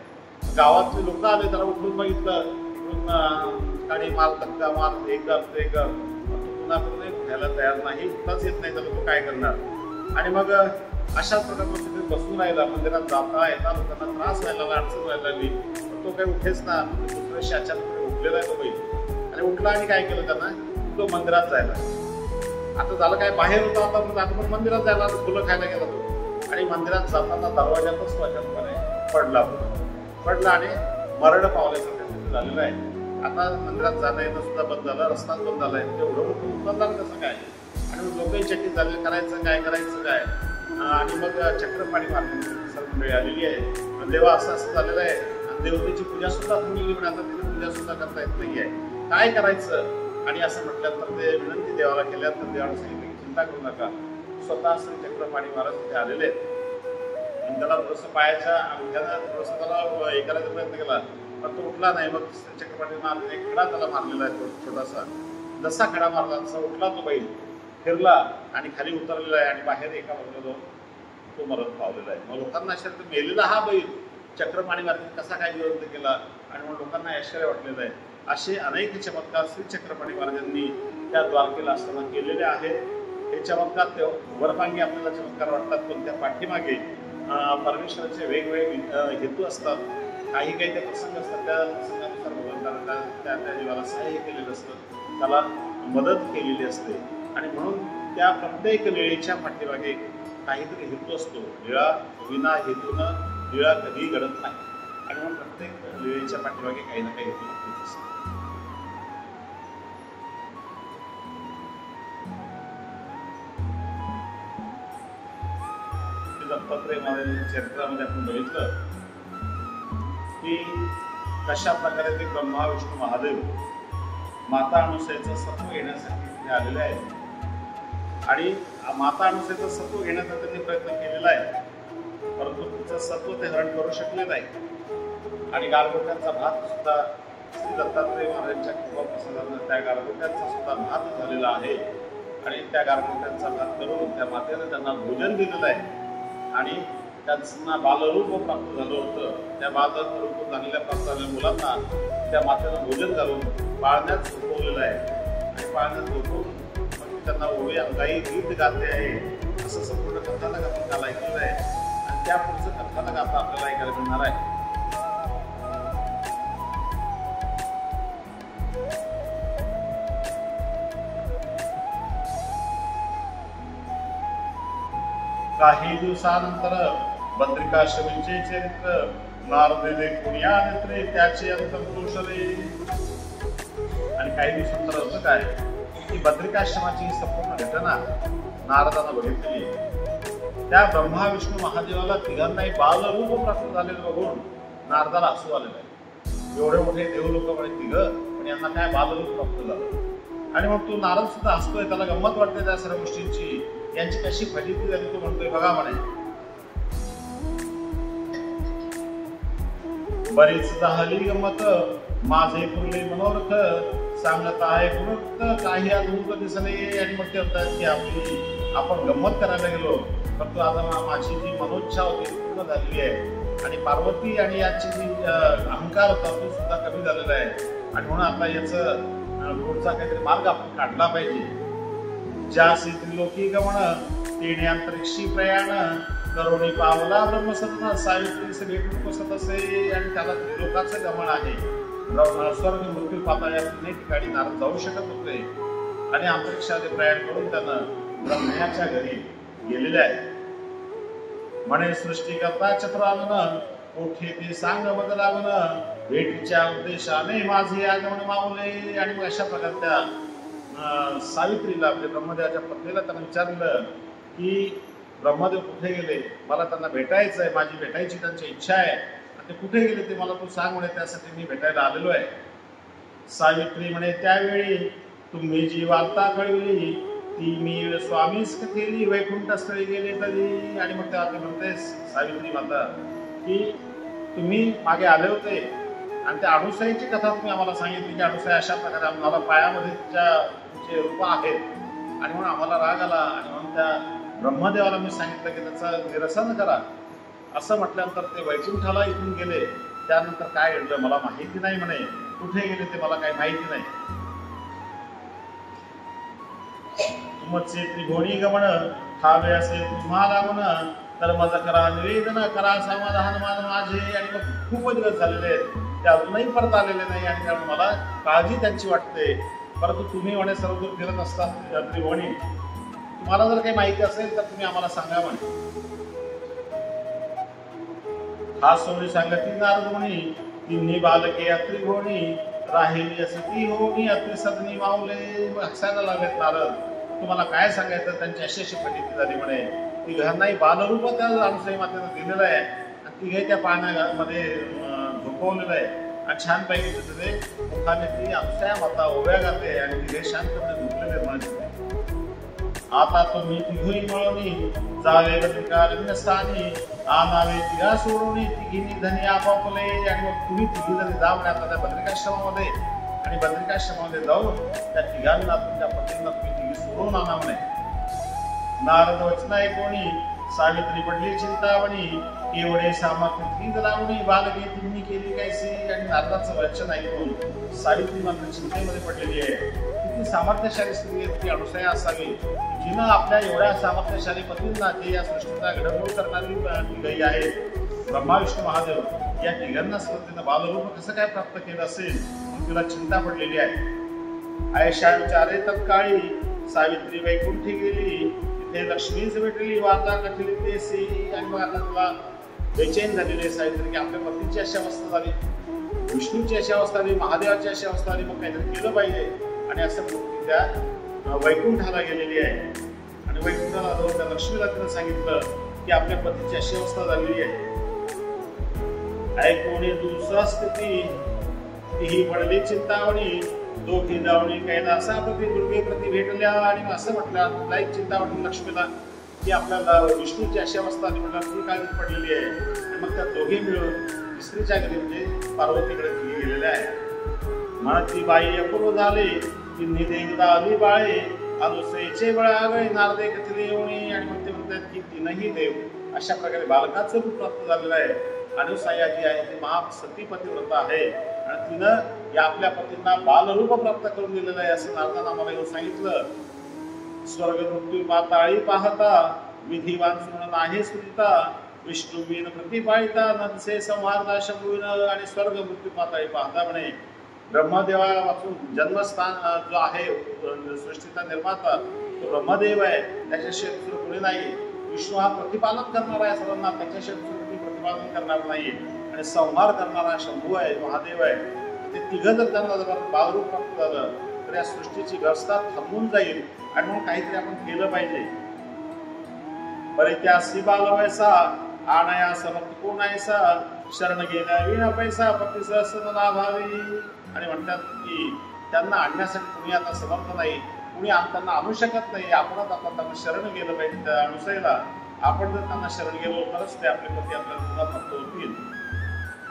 गावातले लोक आले, त्याला उठून बघितलं, काळी मार, धक्का मार, एक पुन्हा उठायला तयार नाही, उठताच येत नाही. त्याला तो काय करणार. आणि मग अशाच प्रकारे तिथे बसून राहिला. मंदिरात जाता येता लोकांना त्रास व्हायला लागला, अडचण व्हायला लागली. पण तो काही उठेच ना. दुसऱ्याशी अचानक उठलेला आहे तो बैल आणि उठला आणि काय केलं त्यांना, तो मंदिरात जायला. आता झालं काय, बाहेर होता आता पण मंदिरात जायला फुलं खायला गेला तो आणि मंदिरात जाताना दरवाज्यातच अचानकपणे पडला आणि मरण पावल्यासारखं झालेलं आहे. आता मंदिरात जाणं येणं सुद्धा बंद झालं, रस्ताच बंद झालाय. एवढं मोठं नुकसान झालं कसं काय, आणि लोकही चकित झाले, करायचं काय आणि मग चक्रपाणी मारण्याची सर्व वेळ आलेली आहे. देवा असं झालेलं आहे आणि देवतेची पूजा सुद्धा थांबलेली, पण आता तिथे पूजा सुद्धा करता येत नाहीये, काय करायचं. आणि असं म्हटल्यानंतर ते विनंती देवाला केल्यानंतर देवाने सांगितलं की चिंता करू नका, स्वतः श्री चक्रपाणी महाराज तिथे आलेले आहेत. आणि त्याला थोडंसं पायाच्या अंगठ्यानं थोडंसं त्याला हे करायचा प्रयत्न केला, पण तो उठला नाही. मग चक्रपाणी महाराज एक खडा त्याला मारलेला आहे छोटासा. जसा खडा मारला तसा उठला तो बैल, फिरला आणि खाली उतरलेला आहे आणि बाहेर एका बाजूला जाऊन तो मरण पावलेला आहे. मग लोकांना आश्चर्य, मेलेला हा बैल चक्रपाणी महाराज कसा काय जिवंत केला, आणि मग लोकांना आश्चर्य वाटलेलं आहे. असे अनेक चमत्कार श्री चक्रपाणी महाराजांनी त्या द्वारकेला असताना केलेले आहेत. हे चमत्कार ते वरपांगी आपल्याला चमत्कार वाटतात, पण त्या पाठीमागे परमेश्वराचे वेगवेगळे हेतू असतात. काही त्या प्रसंग असतात, त्या प्रसंगानुसार भगवंताला त्या जीवाला सहाय्य केलेलं असतं, त्याला मदत केलेली असते. आणि म्हणून त्या प्रत्येक लीळेच्या पाठीमागे काहीतरी हेतू असतो. लीळा विना हेतूनं लीळा कधीही घडत नाही, आणि म्हणून प्रत्येक लीळेच्या पाठीमागे काही ना काही हेतू नक्कीच असतो. दत्तात्रय महाराजांच्या चरित्रामध्ये आपण बघितलं की कशा प्रकारे ते ब्रह्मा विष्णू महादेव माता अनुसयेचं सत्व घेण्यासाठी तिथे आलेले आहेत. आणि माता अनुसयेचं सत्व घेण्याचा त्यांनी प्रयत्न केलेला आहे, परंतु तिचं सत्व ते हरण करू शकले नाही. आणि गारगोट्यांचा भात सुद्धा श्री दत्तात्रय महाराजांच्या कृपा प्रसादानं त्या गारगोट्यांचा सुद्धा भात झालेला आहे. आणि त्या गारगोट्यांचा भात करून त्या मातेने त्यांना भोजन दिलेलं आहे. आणि त्यांना बालरूप प्राप्त झालं होतं. त्या बालरूप झालेल्या प्राप्त झालेल्या मुलांना त्या मातेनं भोजन घालून पाळण्यात झोपवलेलं आहे. आणि पाळण्यात झोपवून त्यांना ओवे अंगाई गीत गाते आहे, असं संपूर्ण कथानक आपण काल ऐकलेलं आहे. आणि त्या पुढचं कथानक आता आपल्याला ऐकायला मिळणार आहे. काही दिवसानंतर बद्रिकाश्रमीचे चरित्र नारदेले कुण्या नेत्रे त्याचे अंतर पुरुषले. आणि काही दिवसानंतर होतं काय की बद्रिकाश्रमाची संपूर्ण घटना नारदानं बघितली. त्या ब्रह्मा विष्णू महादेवाला तिघांनाही बालरूप प्राप्त झालेलं बघून नारदाला हसू आलेलं आहे. एवढे मोठे देव लोक म्हणे तिघ, पण यांना काय बालरूप प्राप्त झालं. आणि मग तो नारद सुद्धा हसतोय, त्याला गंमत वाटते त्या सर्व गोष्टींची. यांची कशी फजिती झाली तो म्हणतोय बघा म्हणे, बरीच झाली गंमत माझे पुरले मनोरथ सांगत आहे गुणत काही अद्भुत दिसले. आणि मग ते म्हणतात की आपण गंमत करायला गेलो, परंतु आता माझी जी मनोच्छा होती पूर्ण झालेली आहे. आणि पार्वती आणि याची जी अहंकार होता तो सुद्धा कमी झालेला आहे. आणि म्हणून आता याचं पुढचा काहीतरी मार्ग आपण काढला पाहिजे. ज्यासी त्रिलोकी गमन तेणे अंतरिक्षी प्रयाण करोनी पावला ब्रह्मसत्ता सावित्रीस भेटून बसत असे. आणि त्याला त्रिलोकाचं गमन आहे. स्वर्ग मृत्यू पाता या तिन्ही ठिकाणी नारद जाऊ शकत होते. आणि अंतरिक्षाचे प्रयाण करून त्यानं ब्रह्मयाच्या घरी गेलेले आहे. म्हणे सृष्टी करता चतुरानन कोठे ते सांग बदलावन भेटीच्या उद्देशाने माझे आगमन मावले. आणि मग अशा प्रकारे त्या सावित्रीला म्हणजे ब्रह्मदेवाच्या पत्नीला त्यांना विचारलं की ब्रह्मदेव कुठे गेले, मला त्यांना भेटायचं आहे, माझी भेटायची त्यांची इच्छा आहे. आणि ते कुठे गेले ते मला तू सांग म्हणे, त्यासाठी मी भेटायला आलेलो आहे. सावित्री म्हणे त्यावेळी तुम्ही जी वार्ता कळविली ती मी स्वामीस केली वैकुंठस्थळी गेले तरी. आणि मग ते म्हणते सावित्री माता की तुम्ही मागे आले होते आणि त्या अणुसईची कथा तुम्ही आम्हाला सांगितली की अणुसई अशा प्रकारे आम्हाला पायामध्ये तिचे रूप आहेत. आणि म्हणून आम्हाला राग आला. आणि म्हणून त्या ब्रह्मदेवाला मी सांगितलं की त्याचं निरसन करा. असं म्हटल्यानंतर ते वैकुंठाला इथून गेले. त्यानंतर काय घडलं मला माहिती नाही म्हणे, कुठे गेले ते मला काही माहिती नाही. तुमचे त्रिभुवनी गमन ठावे असे तुम्हाला म्हण कर्मज करा निवेदन करा समाधान मान माझे. आणि मग खूप दिवस झालेले आहेत ते अजूनही परत आलेले नाही आणि त्यामुळे मला काळजी त्यांची वाटते. परंतु तुम्ही म्हणे सर्वदूर फिरत असतात त्रिभुवनी, तुम्हाला जर काही माहिती असेल तर तुम्ही आम्हाला सांगा म्हणे. हा सोडी सांगती नारद म्हणी तिन्ही बालके अत्रिभुवनी राहिली असे ती होणी अत्रि सदनी माऊले. हसायला लागत नारद, तुम्हाला काय सांगायचं, त्यांची अशी अशी प्रतीती झाली म्हणे. तिघांनाही बालरूप त्या अनुसई मातेनं दिलेलं आहे आणि तिघे त्या पाण्यामध्ये झोपवलेलं आहे आणि छानपैकी तिथे मुखाने ती अनुसया माता ओव्या घालते आणि तिघे शांतपणे झोपलेले म्हणे. आता तुम्ही तिघही मिळवणी जावे बद्रिकारण्यस्थानी आणावे तिघा सोडून तिघींनी धनी आपापले. आणि मग तुम्ही तिघी जणी जा म्हणे आता त्या बद्रिकाश्रमामध्ये आणि बद्रिकाश्रमामध्ये जाऊन त्या तिघांना तुमच्या पतींना तुम्ही तिघी सोडून आणा म्हणे. नारद वचन ऐकोणी सावित्री पडली चिंतावणी एवढे सामर्थ्य लावणी बालके तिन्ही केली कैसी. आणि नारदाचं वचन ऐकून सावित्री मात्र चिंतेमध्ये पडलेली आहे. किती सामर्थ्यशाली स्त्री आहे ती अनुसया असावी, जिनं आपल्या एवढ्या सामर्थ्यशाली पतींना जे या सृष्टीचा घडवून करणारी तिघही आहे ब्रह्मा विष्णू महादेव, या तिघांना तिनं बालरूप कसं काय प्राप्त केलं असेल तिला चिंता पडलेली आहे. आयशा विचारे तत्काळी सावित्री वैकुंठी गेली तिथे लक्ष्मीच भेटली वार्ता कठीली तेसी. आणि मग आता तुला बेचैन झालेली सावित्री की आपल्या पतीची अशी अवस्था झाली, विष्णूची अशी अवस्था झाली, महादेवाची अशी अवस्था झाली, मग काहीतरी केलं पाहिजे. आणि असं त्या वैकुंठाला गेलेली आहे आणि वैकुंठाला जाऊन त्या लक्ष्मीला तिनं सांगितलं की आपल्या पतीची अशी अवस्था झालेली आहे. ऐकोणी दुसरा स्थिती तीही पडली चिंतावणी दोघी जावणी कैलासाप्रती दुर्गे प्रती भेटल्या. आणि असं म्हटलं तुला एक चिंता वाटली लक्ष्मीला की आपल्याला विष्णूची अशी अवस्था आली म्हटलं ती काळजी पडलेली आहे. आणि मग त्या दोघे मिळून तिसरीच्या घरी म्हणजे पार्वतीकडे गेलेल्या आहे. म्हणती बाई अपूर्व झाले तिन्ही देवता आली बाळे अनुसयेचे बळागळे नारदे कथले येऊनी. आणि मग ते म्हणतात की तीनही देव अशा प्रकारे बालकाचं रूप प्राप्त झालेलं आहे. अनुसया जी आहे ती महासती पतिव्रता आहे आणि तिनं या आपल्या पतींना बालरूप प्राप्त करून दिलेलं आहे असं नारदांना मला येऊन सांगितलं. स्वर्ग मृत्यू पाताळी पाहता विधिवान सुमन आहे सुनिता विष्णुवीन प्रतिपाळिता नदसे संहारदा शंभून. आणि स्वर्ग मृत्यू पाताळी पाहता म्हणे ब्रह्मदेवा वाचून जन्मस्थान जो आहे सृष्टीचा निर्माता तो ब्रह्मदेव आहे, त्याच्याशिवाय दुसरं कोणी नाही. विष्णू हा प्रतिपालन करणारा आहे सर्वांना, त्याच्याशिवाय दुसरं कोणी प्रतिपालन करणार नाही. आणि संहार करणारा शंभू आहे, महादेव आहे. ते तिघं जर त्यांना जर बालरूप प्राप्त झालं तर या सृष्टीची व्यवस्था थांबून जाईल आणि म्हणून काहीतरी आपण केलं पाहिजे. बरे त्यासी बालवयसा आणाया समर्थ कोण ऐसा शरण गेला विना पैसा पती सहसन लाभावी. आणि म्हणतात की त्यांना आणण्यासाठी कुणी आता समर्थ नाही, कुणी त्यांना आणू शकत नाही. आपणच आपण त्यांना शरण गेलं पाहिजे. त्या अनुसयेला आपण जर त्यांना शरण गेलो तरच ते आपले पती आपल्याला पुन्हा प्राप्त होतील.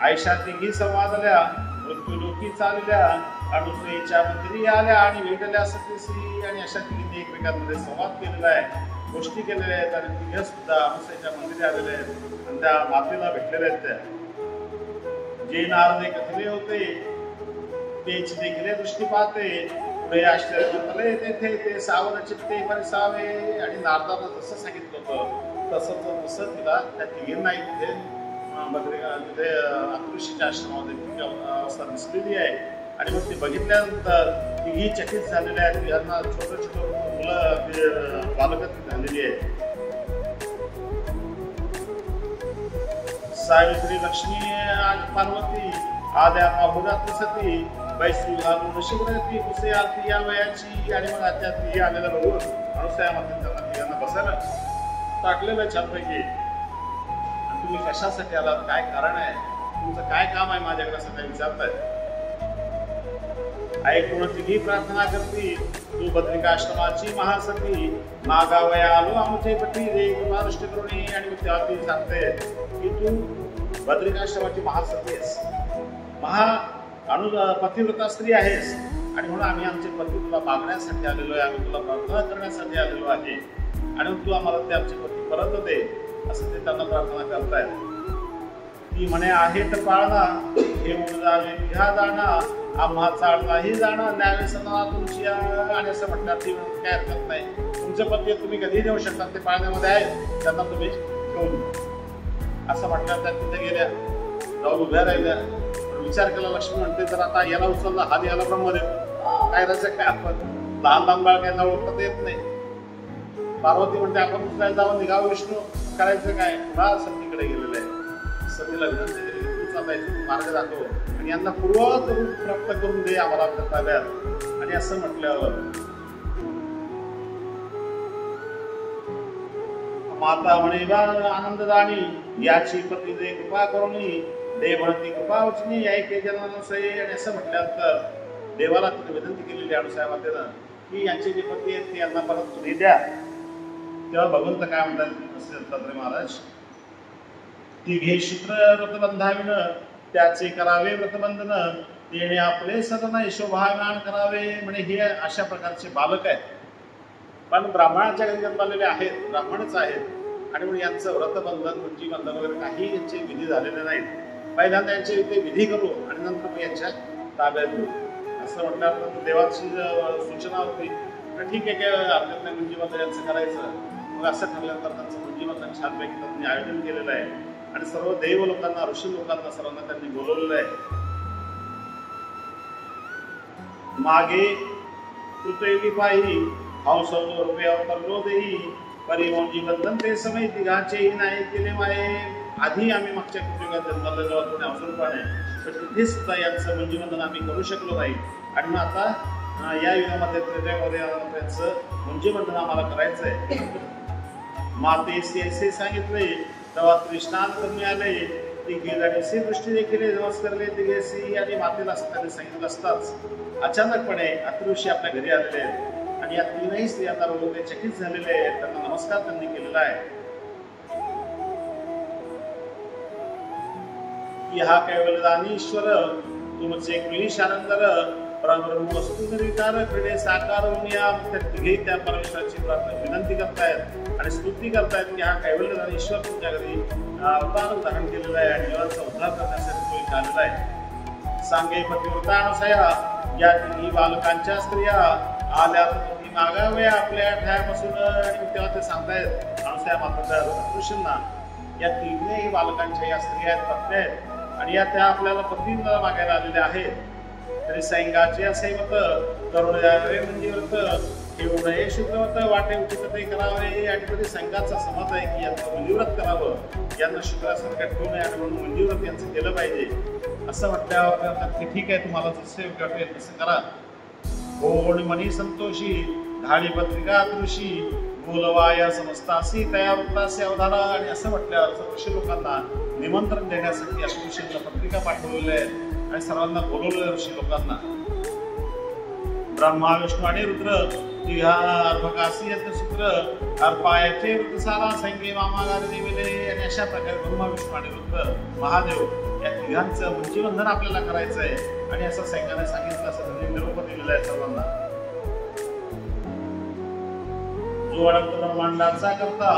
आयशा तिघी संवादल्या मृत्यू लोकी चालल्या अनुसयेच्या मंदिरी आल्या आणि भेटल्या सतीसी. आणि अशा तिघींनी एकमेकांमध्ये संवाद केलेला आहे, गोष्टी केलेल्या आहेत आणि तिघे सुद्धा अनुसयेच्या मंदिरी आलेल्या आहेत आणि त्या मातेला भेटलेल्या आहेत. त्या जे नारदे कथले होते तेच देखील दृष्टी पाहते पुढे आश्चर्य तेथे ते सावध चित्ते परिसावे. आणि नारदाला जसं सांगितलं होतं तसं तिला त्या तिघींनाही तिथे तिथे अतृषीच्या आश्रमामध्ये अवस्था दिसलेली आहे. आणि मग ते बघितल्यानंतर तिघी चकित झालेल्या आहेत. तिघांना छोटे छोटे मुलं बालकं झालेली आहे. सावित्री लक्ष्मी पार्वती आद्या माहुरात सती बैसू घालून शिवरात्री कुसे आरती या वयाची. आणि मग त्या तिघी आलेल्या बघून अनुसया माते त्यांना तिघांना बसायला टाकलेलं छानपैकी. तुम्ही कशासाठी आलात, काय कारण आहे, तुमचं काय काम आहे माझ्याकडे असं काय विचारताय. ऐकून तिघी प्रार्थना करती तू बद्रिकाश्रमाची महासती मागावया आलो आमचे पती रे कृपा दृष्टी करुणी. आणि मग तेव्हा ती सांगते की तू बद्रिकाश्रमाची महासती आहेस, पतिव्रता स्त्री आहेस आणि म्हणून आम्ही आमचे पती तुला मागण्यासाठी आलेलो आहे, आम्ही तुला प्रार्थना करण्यासाठी आलेलो आहे आणि तू आम्हाला ते आमचे पती परत दे असं ते त्यांना प्रार्थना करतायत. ती म्हणे आहे तर पाळणा हे उड जावे ह्या जाणा आम्हा चालणाही जाणं न्यावे सना तुमची. आणि असं म्हणतात ती काय हरकत नाही, तुमचे पती तुम्ही कधीही देऊ शकता, ते पाळण्यामध्ये आहे, त्यांना तुम्ही घेऊन असं म्हटलं. त्या तिथे गेल्या, जाऊन उभ्या राहिल्या. विचार केला लक्ष्मी म्हणते, जर आता याला उचलला हात याला ब्रह्म देतो, काय राहायचं काय, आपण लहान लहान बाळ काय ओळखता येत नाही. पार्वती म्हणते आपण उचलायला जावं, निघावं विष्णू, करायचं काय. पुन्हा सतीकडे गेलेलं आहे. सतीला विनंती केली, तू चालायचं मार्ग दाखव आणि यांना पूर्ववत करून प्राप्त करून दे आम्हाला आपल्या ताब्यात. आणि असं म्हटल्यावर माता म्हणे आनंददानी याची पती दे कृपा करुणी, देव म्हणती कृपा उचनी ऐके जनानुसये. आणि असं म्हटल्यानंतर देवाला तिने विनंती केलेली अनुसया मातेनं की यांचे जे पती आहेत ते यांना परत तुम्ही द्या. तेव्हा भगवंत काय म्हणतात दत्तात्रय महाराज, तिघे शुक्र व्रतबंधाविन त्याचे करावे व्रतबंधन, तेने आपले सदन यशोभागान करावे. म्हणजे हे अशा प्रकारचे बालक आहेत, पण ब्राह्मणाच्या घरी जन्मलेले आहेत, ब्राह्मणच आहेत. आणि म्हणून यांचं व्रतबंधन मुंजीबंधन वगैरे काही यांचे विधी झालेले नाहीत. पहिल्यांदा यांचे ते विधी करू आणि नंतर मग यांच्या ताब्यात घेऊ. असं म्हटल्यानंतर देवाची सूचना होती, ठीक आहे काय हरकत नाही, मुंजीबंधन यांचं करायचं. मग असं ठरल्यानंतर त्यांचं मुंजीबंधन छानपैकी त्यांनी आयोजन केलेलं आहे आणि सर्व देव लोकांना, ऋषी लोकांना सर्वांना त्यांनी बोलवलेलं आहे. मागे कृतयुगी पाही हंस रुपये अवतरलो देई, परी मुंजीबंधन ते समय तिघाचेही नाही केले माये. आधी आम्ही मागच्या कृतयुगात जन्मला जेव्हा थोड्या हंसरूपाने, तर तिथे सुद्धा यांचं मुंजीबंधन आम्ही करू शकलो नाही. आणि मग आता या युगामध्ये त्रेतायुगामध्ये त्यांचं मुंजीबंधन आम्हाला करायचं आहे. मातेसी असे सांगितले तेव्हा त्रिष्णान कमी आले, तिघे जणीसी दृष्टी देखील नमस्कारले तिघेसी. आणि मातेला असं त्यांनी सांगितलं असताच अचानकपणे अत्रुषी आपल्या घरी आलेले आहेत आणि या तीनही स्त्रियांना बघून ते चकित झालेले आहेत. त्यांना नमस्कार त्यांनी केलेला आहे की हा कैवल्यदानीश्वर तुमचे क्लेश आनंदर परब्रह्म वस्तू निर्विकार क्रीडे साकार होऊन या. तिघे त्या परमेश्वराची प्रार्थना विनंती करतायत आणि स्तुती करतायत की हा कैवल्यदानीश्वर तुमच्या घरी अवतार धारण केलेला आहे आणि जीवांचा उद्धार करण्यासाठी तो इथे आलेला आहे. सांगे पतिव्रता अनुसया या तिन्ही बालकांच्या स्त्रिया आल्या तुम्ही मागाव्या आपल्या ठायापासून. आणि तेव्हा ते सांगतायत अनुसया माता ऋषींना, या तिन्ही बालकांच्या या स्त्रिया आहेत, पत्नी आहेत आणि या त्या आपल्याला पतीला मागायला आलेल्या आहेत. तरी सैंगाचे असे मत करुण द्यावे म्हणजे व्रत ठेवू नये शुक्रव्रत वाटे उचित ते करावे. आणि कधी सैंगाचा समत आहे की यांचं मुंजीव्रत करावं, यांना शुक्रासारखं ठेवू नये आणि म्हणून मुंजीव्रत यांचं केलं पाहिजे. असं म्हटल्यावर की ठीक आहे, तुम्हाला जसं योग्य वाटेल तसं करा. कोण मनी संतोषी धाडी पत्रिका ऋषी बोलवाया समजतासी तया वृत्तासी अवधारा. आणि असं म्हटल्यावर ऋषी लोकांना निमंत्रण देण्यासाठी ऋषींना पत्रिका पाठवलेल्या आहेत आणि सर्वांना बोलवलेल्या ऋषी लोकांना. ब्रह्मा विष्णू आणि रुद्र तिघा अर्भकासी सूत्र अर्पायाचे वृत्तसारा सैंगे मामागार देविले. आणि अशा प्रकारे ब्रह्मा विष्णू आणि रुद्र महादेव या तिघांचं मुंजीबंधन आपल्याला करायचं आहे आणि असं सैन्याने सांगितलं, असं त्यांनी निरोप दिलेला आहे सर्वांना. जो अनंत ब्रह्मांडाचा करता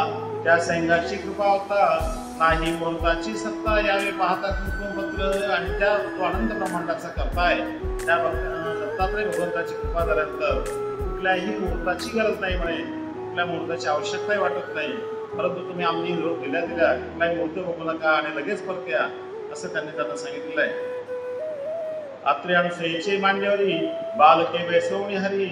त्या सैन्याची कृपा होता नाही मुहूर्ताची सत्ता यावे पाहता कुंकुमपत्र. आणि त्या तो अनंत ब्रह्मांडाचा करता आहे त्या दत्तात्रय भगवंताची कृपा झाल्यानंतर कुठल्याही मुहूर्ताची गरज नाही, म्हणे कुठल्या मुहूर्ताची आवश्यकताही वाटत नाही. परंतु तुम्ही आम्ही निरोप दिल्या कुठलाही मुहूर्त बघू नका आणि लगेच परत या, असं त्यांनी त्यांना सांगितलेलं आहे. अत्रे अनुसयेचे मांडवरी बालके बैसवणी हरी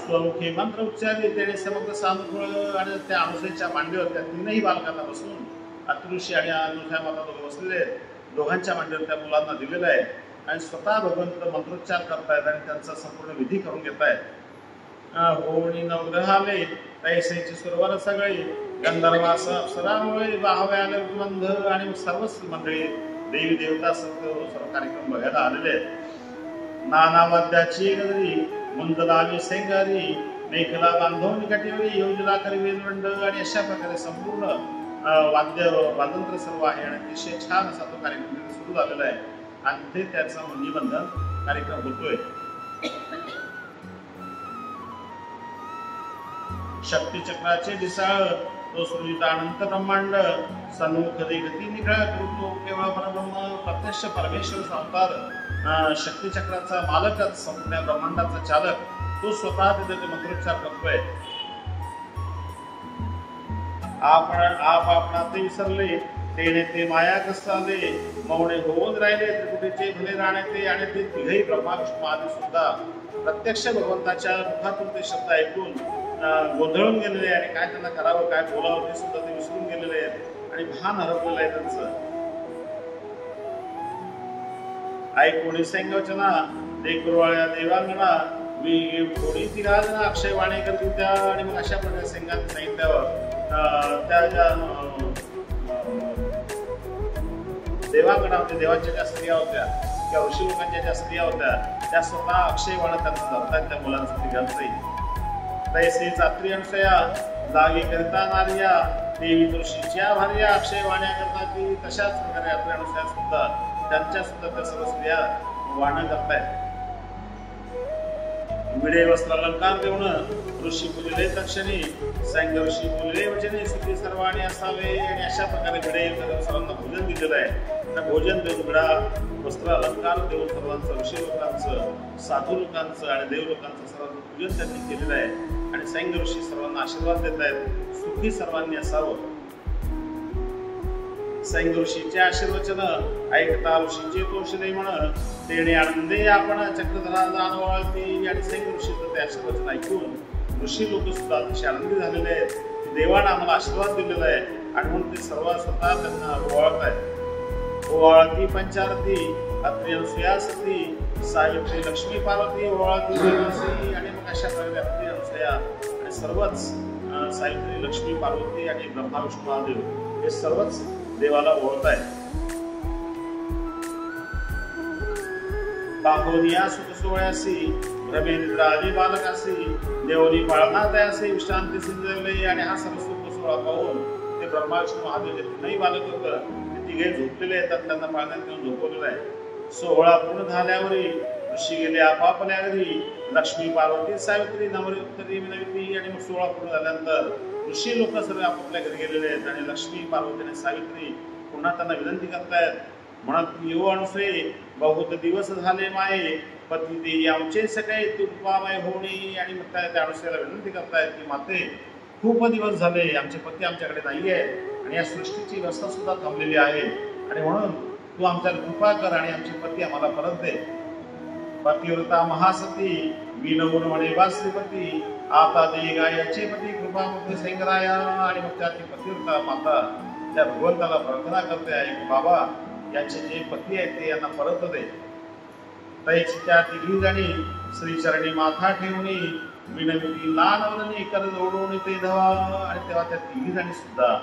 स्वमुखी मंत्र उच्चारले त्याने समग्र सानुकूळ. आणि त्या अनुसयेच्या मांडीवर त्या तीनही बालकांना बसून अत्रुषी आणि अनुसया माता दोघं बसलेले आहेत. दोघांच्या मांडीवर त्या मुलांना दिलेलं आहे आणि स्वतः भगवंत मंत्रोच्चार करतायत आणि त्यांचा संपूर्ण विधी करून घेतायत. होळी नवग्रहाले तैसेची सुरवर सगळे गंधर्वास अप्सरामुळे बाहव्याले बंध. आणि सर्वच मंडळी देवी देवता सर्व कार्यक्रम बघायला आलेले आहेत. नाना वाद्याची गजरी मुंदलावी सेंगारी मेखला बांधवणी काठीवरी योजना करी वेलवंड. आणि अशा प्रकारे संपूर्ण वाद्यंत्र सर्व आहे आणि अतिशय छान असा तो कार्यक्रम सुरू झालेला आहे आणि तिथे त्याचा मुंजीबंधन कार्यक्रम होतोय. शक्तिचक्राचे दिसाळ तो सृजित अनंत ब्रह्मांड सन्मुख गती निखळ करतो केवळ परब्रह्म. प्रत्यक्ष परमेश्वर अवतार शक्तिचक्राचा मालकच, संपूर्ण ब्रह्मांडाचा चालक, तो स्वतः तिथे मंत्रोच्चार करतोय. आपण आप आपणात विसरले तेने ते माया कसाले मौने होऊन राहिले त्रिकुटीचे भले राणे ते आणि ते तिघही ब्रह्मा विष्णू आदी सुद्धा प्रत्यक्ष भगवंताच्या मुखातून ते शब्द ऐकून गोंधळून गेलेले आणि काय त्यांना करावं काय बोलावं ते सुद्धा ते विसरून गेलेले आहेत आणि भान हरपलेलं आहे त्यांचं. आई कोणी संगवचना देकुरवाळ्या देवांगणा मी कोणी ती राजना अक्षय वाणी करतील त्या आणि मग अशा प्रकारे संघात सांगितल्यावर त्या ज्या देवांगणामध्ये देवाच्या ज्या स्त्रिया होत्या किंवा ऋषी लोकांच्या ज्या स्त्रिया होत्या त्या स्वतः अक्षय वाण त्यांचं धरतात त्या मुलांसाठी घालतही तैसे चात्री अनुसया जागी करता नार्या देवी तुळशीच्या भार्या अक्षय वाण्या करतात ती तशाच प्रकारे यात्रे अनुसया सुद्धा त्यांच्या सुद्धा त्या सर्व स्त्रिया वाण करतायत. विडे वस्त्र अलंकार देऊन ऋषी बोलले तक्षणी संग ऋषी बोलले वचने सुखी सर्वाणी असावे आणि अशा प्रकारे विडे सर्वांना भोजन दिलेलं आहे. त्या भोजन देऊन विडा वस्त्र अलंकार देऊन सर्वांचं ऋषी लोकांचं साधू लोकांचं आणि देव लोकांचं सर्वांचं पूजन त्यांनी केलेलं आहे आणि संग ऋषी सर्वांना आशीर्वाद देत आहेत सुखी सर्वांनी असावं. संग ऋषीचे आशीर्वचन ऐकता ऋषीचे तोषले म्हण तेणे आनंदे आपण चक्रधरा जाणवळती आणि संग ऋषीचं ते आशीर्वचन ऐकून ऋषी लोक सुद्धा अतिशय आनंदी झालेले आहेत की देवाने आम्हाला आशीर्वाद दिलेला आहे आणि म्हणून ते सर्व स्वतः त्यांना ओवाळत आहेत. ओवाळती पंचारती अत्रि अनुसया सती सावित्री लक्ष्मी पार्वती ओवाळती देवसी आणि मग अशा प्रकारे अत्रि अनुसया आणि सर्वच सावित्री लक्ष्मी पार्वती आणि ब्रह्मा विष्णू महादेव हे सर्वच देवाला ओळखत आहेत. बाहोनिया सुख सोहळ्यासी भ्रमेंद्र आदी बालकासी देवनी पाळणा तयासी विश्रांती सिंधले आणि हा सर्व सुख सोहळा पाहून ते ब्रह्मा विष्णू महादेव जे तीनही बालक होतं ते तिघे झोपलेले आहेत त्यांना पाळण्यात घेऊन झोपवलेलं आहे. सोहळा पूर्ण झाल्यावरी ऋषी गेले आपापल्या घरी लक्ष्मी पार्वती सावित्री नवरी उत्तरी विनवती आणि मग सोहळा पूर्ण झाल्यानंतर ऋषी लोक सर्व आपापल्या घरी गेलेले आहेत आणि लक्ष्मी पार्वती आणि सावित्री पुन्हा त्यांना विनंती करतायत म्हणत येऊ अनुसये बहुत दिवस झाले माये पती ते आमचे सगळे तुपामय होणे आणि मग त्या अनुसयाला विनंती करतायत की माते खूप दिवस झाले आमचे पती आमच्याकडे नाहीये आणि या सृष्टीची व्यवस्था सुद्धा थांबलेली आहे आणि म्हणून तू आमच्यावर कृपा कर आणि आमचे पती आम्हाला परत दे. पतिव्रता महासती विनवून म्हणे वा श्रीपती आता दे गायाचे पती कृपा मुक्ती संग्राया आणि मग त्याची पतिव्रता माता त्या भगवंताला प्रार्थना करते आहे की बाबा यांचे जे पती आहेत ते यांना परत दे. तैची त्या तिघी जणी श्रीचरणी माथा ठेवणी विनवती लहानवरणी कर जोडून ते धवा आणि तेव्हा त्या तिघी जणी सुद्धा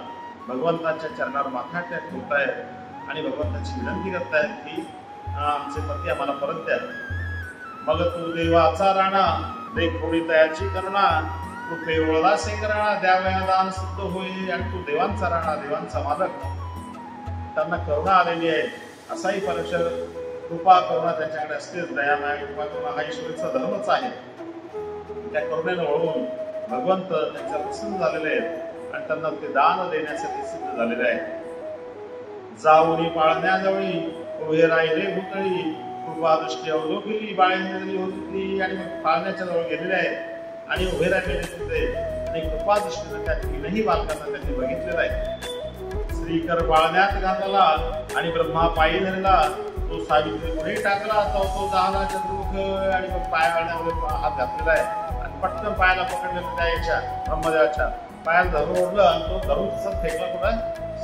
भगवंताच्या चरणावर माथा ठेवतायत आणि भगवंताची विनंती करतायत की आमचे पती आम्हाला परत द्या. मग तू देवाचा राणा देख थोडी तयाची करुणा कृपे ओळला सेंगराणा द्यावया दान सिद्ध होईल आणि तू देवांचा राणा देवांचा मालक त्यांना करुणा आलेली आहे असाही परमेश्वर कृपा करुणा त्यांच्याकडे असतेच. दयामाया कृपा करुणा हा ईश्वरीचा धर्मच आहे. त्या करुणेने ओळखून भगवंत त्यांच्या प्रसन्न झालेले आहेत आणि त्यांना ते दान देण्यासाठी सिद्ध झालेले आहे. जाऊनी पाळण्याजवळी उभे राहिले भूतळी कृपा दृष्टी अवलोकली बाळेंद्रली होती आणि मग पाळण्याच्या जवळ गेलेले आहेत आणि उभे राहिलेले तिथे आणि कृपा दृष्टीने त्या तीनही बालकांना त्यांनी बघितलेला आहे. श्रीकर पाळण्यात घातला आणि ब्रह्मा पायी धरला तो सावित्री पुढे टाकला तो जाहला चंद्रमुख आणि मग पायामध्ये हात घातलेला आहे आणि पटकन पायाला पकडलेलं त्या याच्या ब्रह्मदेवाच्या पायाला धरून ओढलं आणि तो धरून तसंच फेकला कुठं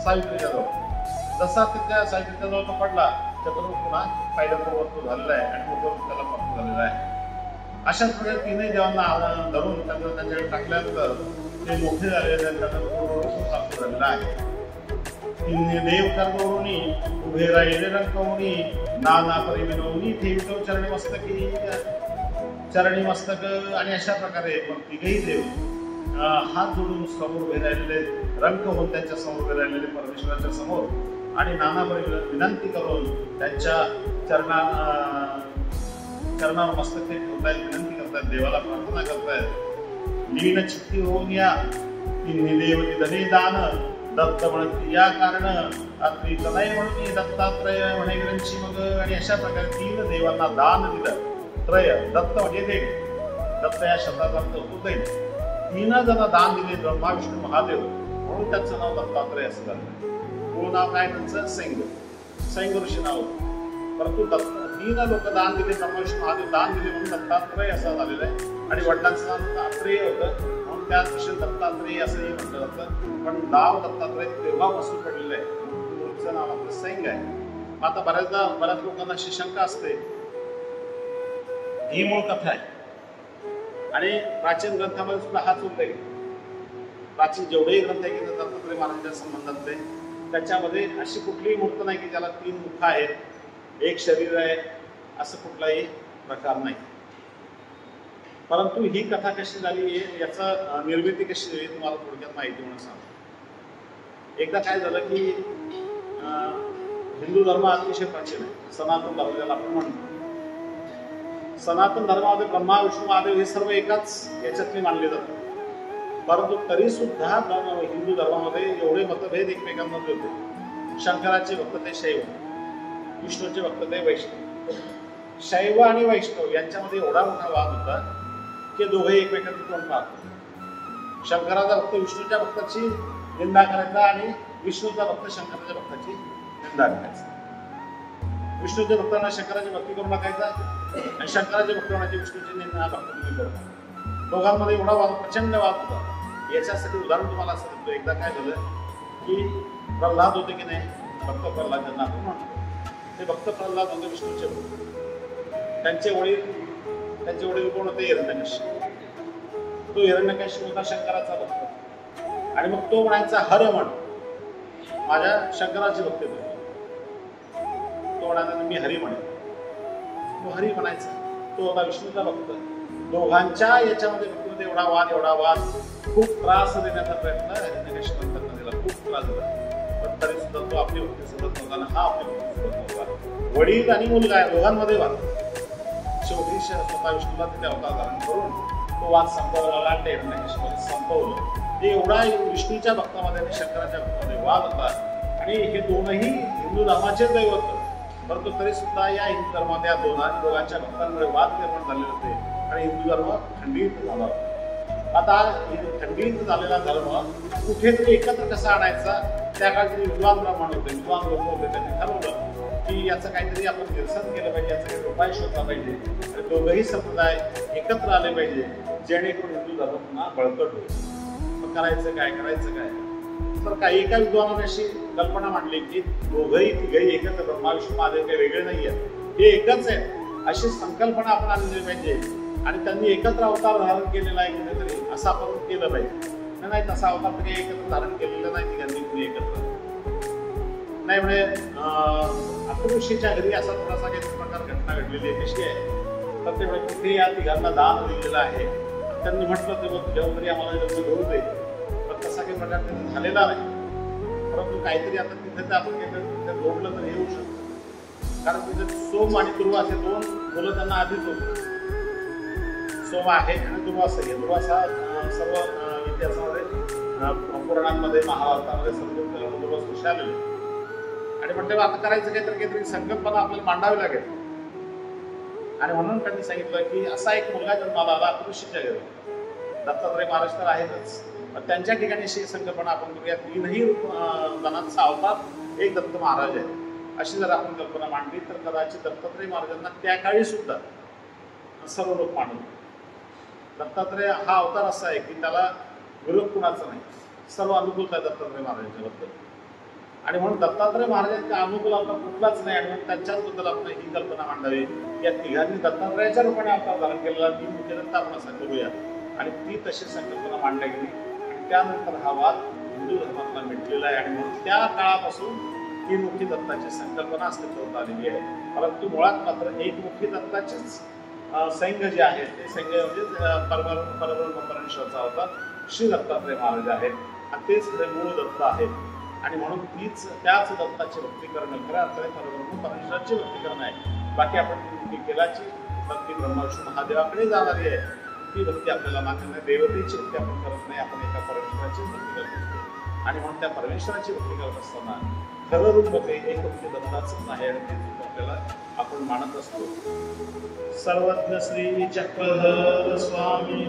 सावित्रीच्या जवळ. जसा त्या साहित्याच्या जवळ तो पडला चंद्रमुख पुन्हा पायदळ वस्तू झालेला आहे आणि मोठं त्याला प्राप्त झालेला आहे. अशाच प्रकारे तीनही देवांना धरून त्यांना त्यांच्याकडे टाकल्यानंतर ते मोठे झालेले त्यांना प्राप्त झालेला आहे. तिन्ही देव कर्मवणी उभे राहिले रंकवणी नाना परी विनवणी ठेवतो चरणी मस्तक आणि अशा प्रकारे मग तिघही देव हात जोडून समोर उभे राहिलेले रंक होऊन त्यांच्या समोर उभे राहिलेले परमेश्वराच्या समोर आणि नाना परी विनंती करून त्यांच्या चरणावर मस्तक ते ठेवतायत विनंती करतायत देवाला प्रार्थना करतायत. लीन चित्ती होऊन या तिन्ही देव निधने दान दत्त म्हणत या कारण अत्रि तनय म्हणून दत्तात्रय म्हणे ग्रंथी मग आणि अशा प्रकारे तीन देवांना दान दिलं. त्रय दत्त म्हणजे देव दत्त या शब्दाचा अर्थ होतो दैन. तीन जण दान दिले ब्रह्मा विष्णू महादेव म्हणून त्याचं नाव दत्तात्रय असं झालं. मूळ नाव काय त्यांचं? सैंग ऋषी नाव होतं. परंतु 3 लोक दान दिले, ब्रह्मविष्णू महादेव दान दिले म्हणून दत्तात्रय असं झालेलं आहे. आणि वडिलांचं नाव अत्रेय होतं म्हणून त्या दिवशी दत्तात्रय असंही म्हटलं जातं. पण नाव दत्तात्रय तेव्हापासून पडलेलं आहे. मूळचं नाव आपलं सैंग आहे. आता बऱ्याच लोकांना अशी शंका असते, ही मूळ कथा आहे आणि प्राचीन ग्रंथामध्ये सुद्धा हाच उल्लेख आहे. प्राचीन जेवढेही ग्रंथ आहे की दत्तात्रय महाराजांच्या संबंधातले, त्याच्यामध्ये अशी कुठलीही मूर्त नाही की ज्याला 3 मुख आहेत, 1 शरीर आहे, असं कुठलाही प्रकार नाही. परंतु ही कथा कशी झाली, याचा निर्मिती कशी झाली तुम्हाला थोडक्यात माहिती म्हणून सांगतो. एकदा काय झालं की हिंदू धर्म अतिशय प्राचीन आहे, सनातन धर्म ज्याला आपण म्हणतो. सनातन धर्मामध्ये ब्रह्मा विष्णू महादेव हे सर्व एकाच याच्यातले मानले जातात. परंतु तरी सुद्धा हिंदू धर्मामध्ये एवढे मतभेद एकमेकांमध्ये होते. शंकराचे भक्त ते शैव, विष्णूचे भक्त ते वैष्णव. शैव आणि वैष्णव यांच्यामध्ये एवढा मोठा वाद होता की दोघे एकमेकांचे तोंड पाहत. शंकराचा भक्त विष्णूच्या भक्ताची निंदा करायचा आणि विष्णूचा भक्त शंकराच्या भक्ताची निंदा करायचा. विष्णूच्या भक्तांना शंकराची भक्ती करून टाकायचा आणि शंकराच्या भक्तांना विष्णूची निंदा भक्ती करून टाकायचा. दोघांमध्ये एवढा वाद, प्रचंड वाद होता. याच्यासाठी उदाहरण तुम्हाला असं देतो. एकदा काय झालं की प्रल्हाद होते की नाही, भक्त प्रल्हाद ज्यांना आपण म्हणतो, ते भक्त प्रल्हाद होते विष्णूचे भक्त. त्यांचे वडील कोण होते? हिरण्यकश्यप. तो हिरण्यकश्यप होता शंकराचा भक्त. आणि मग तो म्हणायचा हर म्हण, माझ्या शंकराची भक्ती करतो. तो म्हणायचा मी हरी म्हणेन. तो हरी म्हणायचा. तो होता विष्णूचा भक्त. दोघांच्या याच्यामध्ये भक्तीमध्ये एवढा वाद, खूप त्रास देण्याचा प्रयत्न हिरण्यकश्यपांना दिला, खूप त्रास दिला. पण तरी सुद्धा तो आपली भक्ती सोडत नव्हता, हा आपली भक्ती सोडत नव्हता. वडील आणि मुलगा आहे, दोघांमध्ये वाद. शेवटी स्वतः विष्णूला तिथे अवतार धारण करून तो वाद संपवला आणि ते हिरण्यकश्यपाने संपवलं. ते एवढा विष्णूच्या भक्तामध्ये आणि शंकराच्या भक्तामध्ये वाद होता. आणि हे दोनही हिंदू धर्माचे दैवत होते. परंतु तरी सुद्धा या हिंदू धर्मात या दोघांच्या भक्तांमुळे वाद निर्माण झाले होते आणि हिंदू धर्म खंडित झाला होता. आता खंडित झालेला धर्म कुठेतरी एकत्र कसा आणायचा, त्या काळी विद्वान ब्राह्मण होते, विद्वान लोक होते. त्यांनी ठरवलं की याचं काहीतरी आपण निरसन केलं पाहिजे, याचा काही उपाय शोधला पाहिजे आणि दोघंही संप्रदाय एकत्र आले पाहिजे, जेणेकरून हिंदू धर्म पुन्हा बळकट होईल. मग करायचं काय? तर काही एका विद्वानाने अशी कल्पना मांडली की दोघंही तिघही एकत्र, ब्रह्मा विष्णू महादेव काही वेगळे नाही आहेत, हे एकच आहेत, अशी संकल्पना आपण आणली पाहिजे. आणि त्यांनी एकत्र अवतार धारण केलेला आहे कुठेतरी, असं आपण केलं पाहिजे. नाही तसा अवतार काही एकत्र धारण केलेलं नाही तिघांनी कुणी एकत्र नाही. म्हणजे अतृषीच्या घरी असा थोडासा काही प्रकार घटना घडलेली आहे. कशी आहे तर ते कुठे या तिघांना दान दिलेलं आहे. त्यांनी म्हटलं तेव्हा तुझ्या घरी आम्हाला घेऊन दे, पण तसा काही प्रकार तिथे झालेला नाही. परंतु काहीतरी आता तिथे तर आपण तिथे जोडलं तर येऊ शकतं. कारण तिथे सोम आणि दुर्वा असे 2 मुलं त्यांना आधीच होते. सोम आहे आणि दुर्वास आहे. दुर्वासा सर्व इतिहासामध्ये, पुराणांमध्ये, महाभारतामध्ये सर्व दुर्वास विषय आलेले. आणि म्हणते आता करायचं काहीतरी संकल्पना आपल्याला मांडावी लागेल. आणि म्हणून त्यांनी सांगितलं की असा एक मुलगा जन्माला आला अतृषीच्या घरी. दत्तात्रय महाराज तर आहेतच, पण त्यांच्या ठिकाणी अशी संकल्पना आपण करूया, 3ही जणांचा अवतार एक दत्त महाराज आहे, अशी जर आपण कल्पना मांडली तर कदाचित दत्तात्रय महाराजांना त्या काळी सुद्धा सर्व लोक मानत. दत्तात्रय हा अवतार असा आहे की त्याला विरोध कुणाचा नाही, सर्व अनुकूल आहे दत्तात्रय महाराजांच्या बद्दल. आणि म्हणून दत्तात्रय महाराजांच्या अनुकूल अवतार कुठलाच नाही. आणि त्यांच्याचबद्दल आपण ही कल्पना मांडावी, या तिघांनी दत्तात्रयाच्या रूपाने अवतार धारण केलेला 3 मुख्य दत्त आपण असं करूया. आणि ती तशी संकल्पना मांडल्या गेली आणि त्यानंतर हा वाद हिंदू धर्मातला मिटलेला आहे. आणि म्हणून त्या काळापासून 3 मुखी दत्ताची संकल्पना अस्तित्वात आलेली आहे. परंतु मुळात मात्र एकमुखी दत्ताचेच सैंग जे आहे ते सैंग म्हणजे परब्रह्म परमेश्वराचा अवतार श्री दत्तात्रय महाराज आहेत आणि तेच मूळ दत्त आहेत. आणि म्हणून त्याच दत्ताची भक्ती करणं खऱ्या अर्थाने परब्रह्म परमेश्वराची भक्ती करणं आहे. बाकी आपण ती केलाची भक्ती ब्रह्मा विष्णू महादेवाकडे जाणारी आहे, ती भक्ती आपल्याला मान्य नाही. देवतेची भक्ती आपण करत नाही, आपण एका परमेश्वराची भक्ती करत असतो. आणि म्हणून त्या परमेश्वराची भक्ती करत असताना खरं रूप होते एक भक्ती दत्ताच आहे आणि ते आपल्याला आपण मानत असतो. सर्वज्ञ श्री चक्रधर स्वामी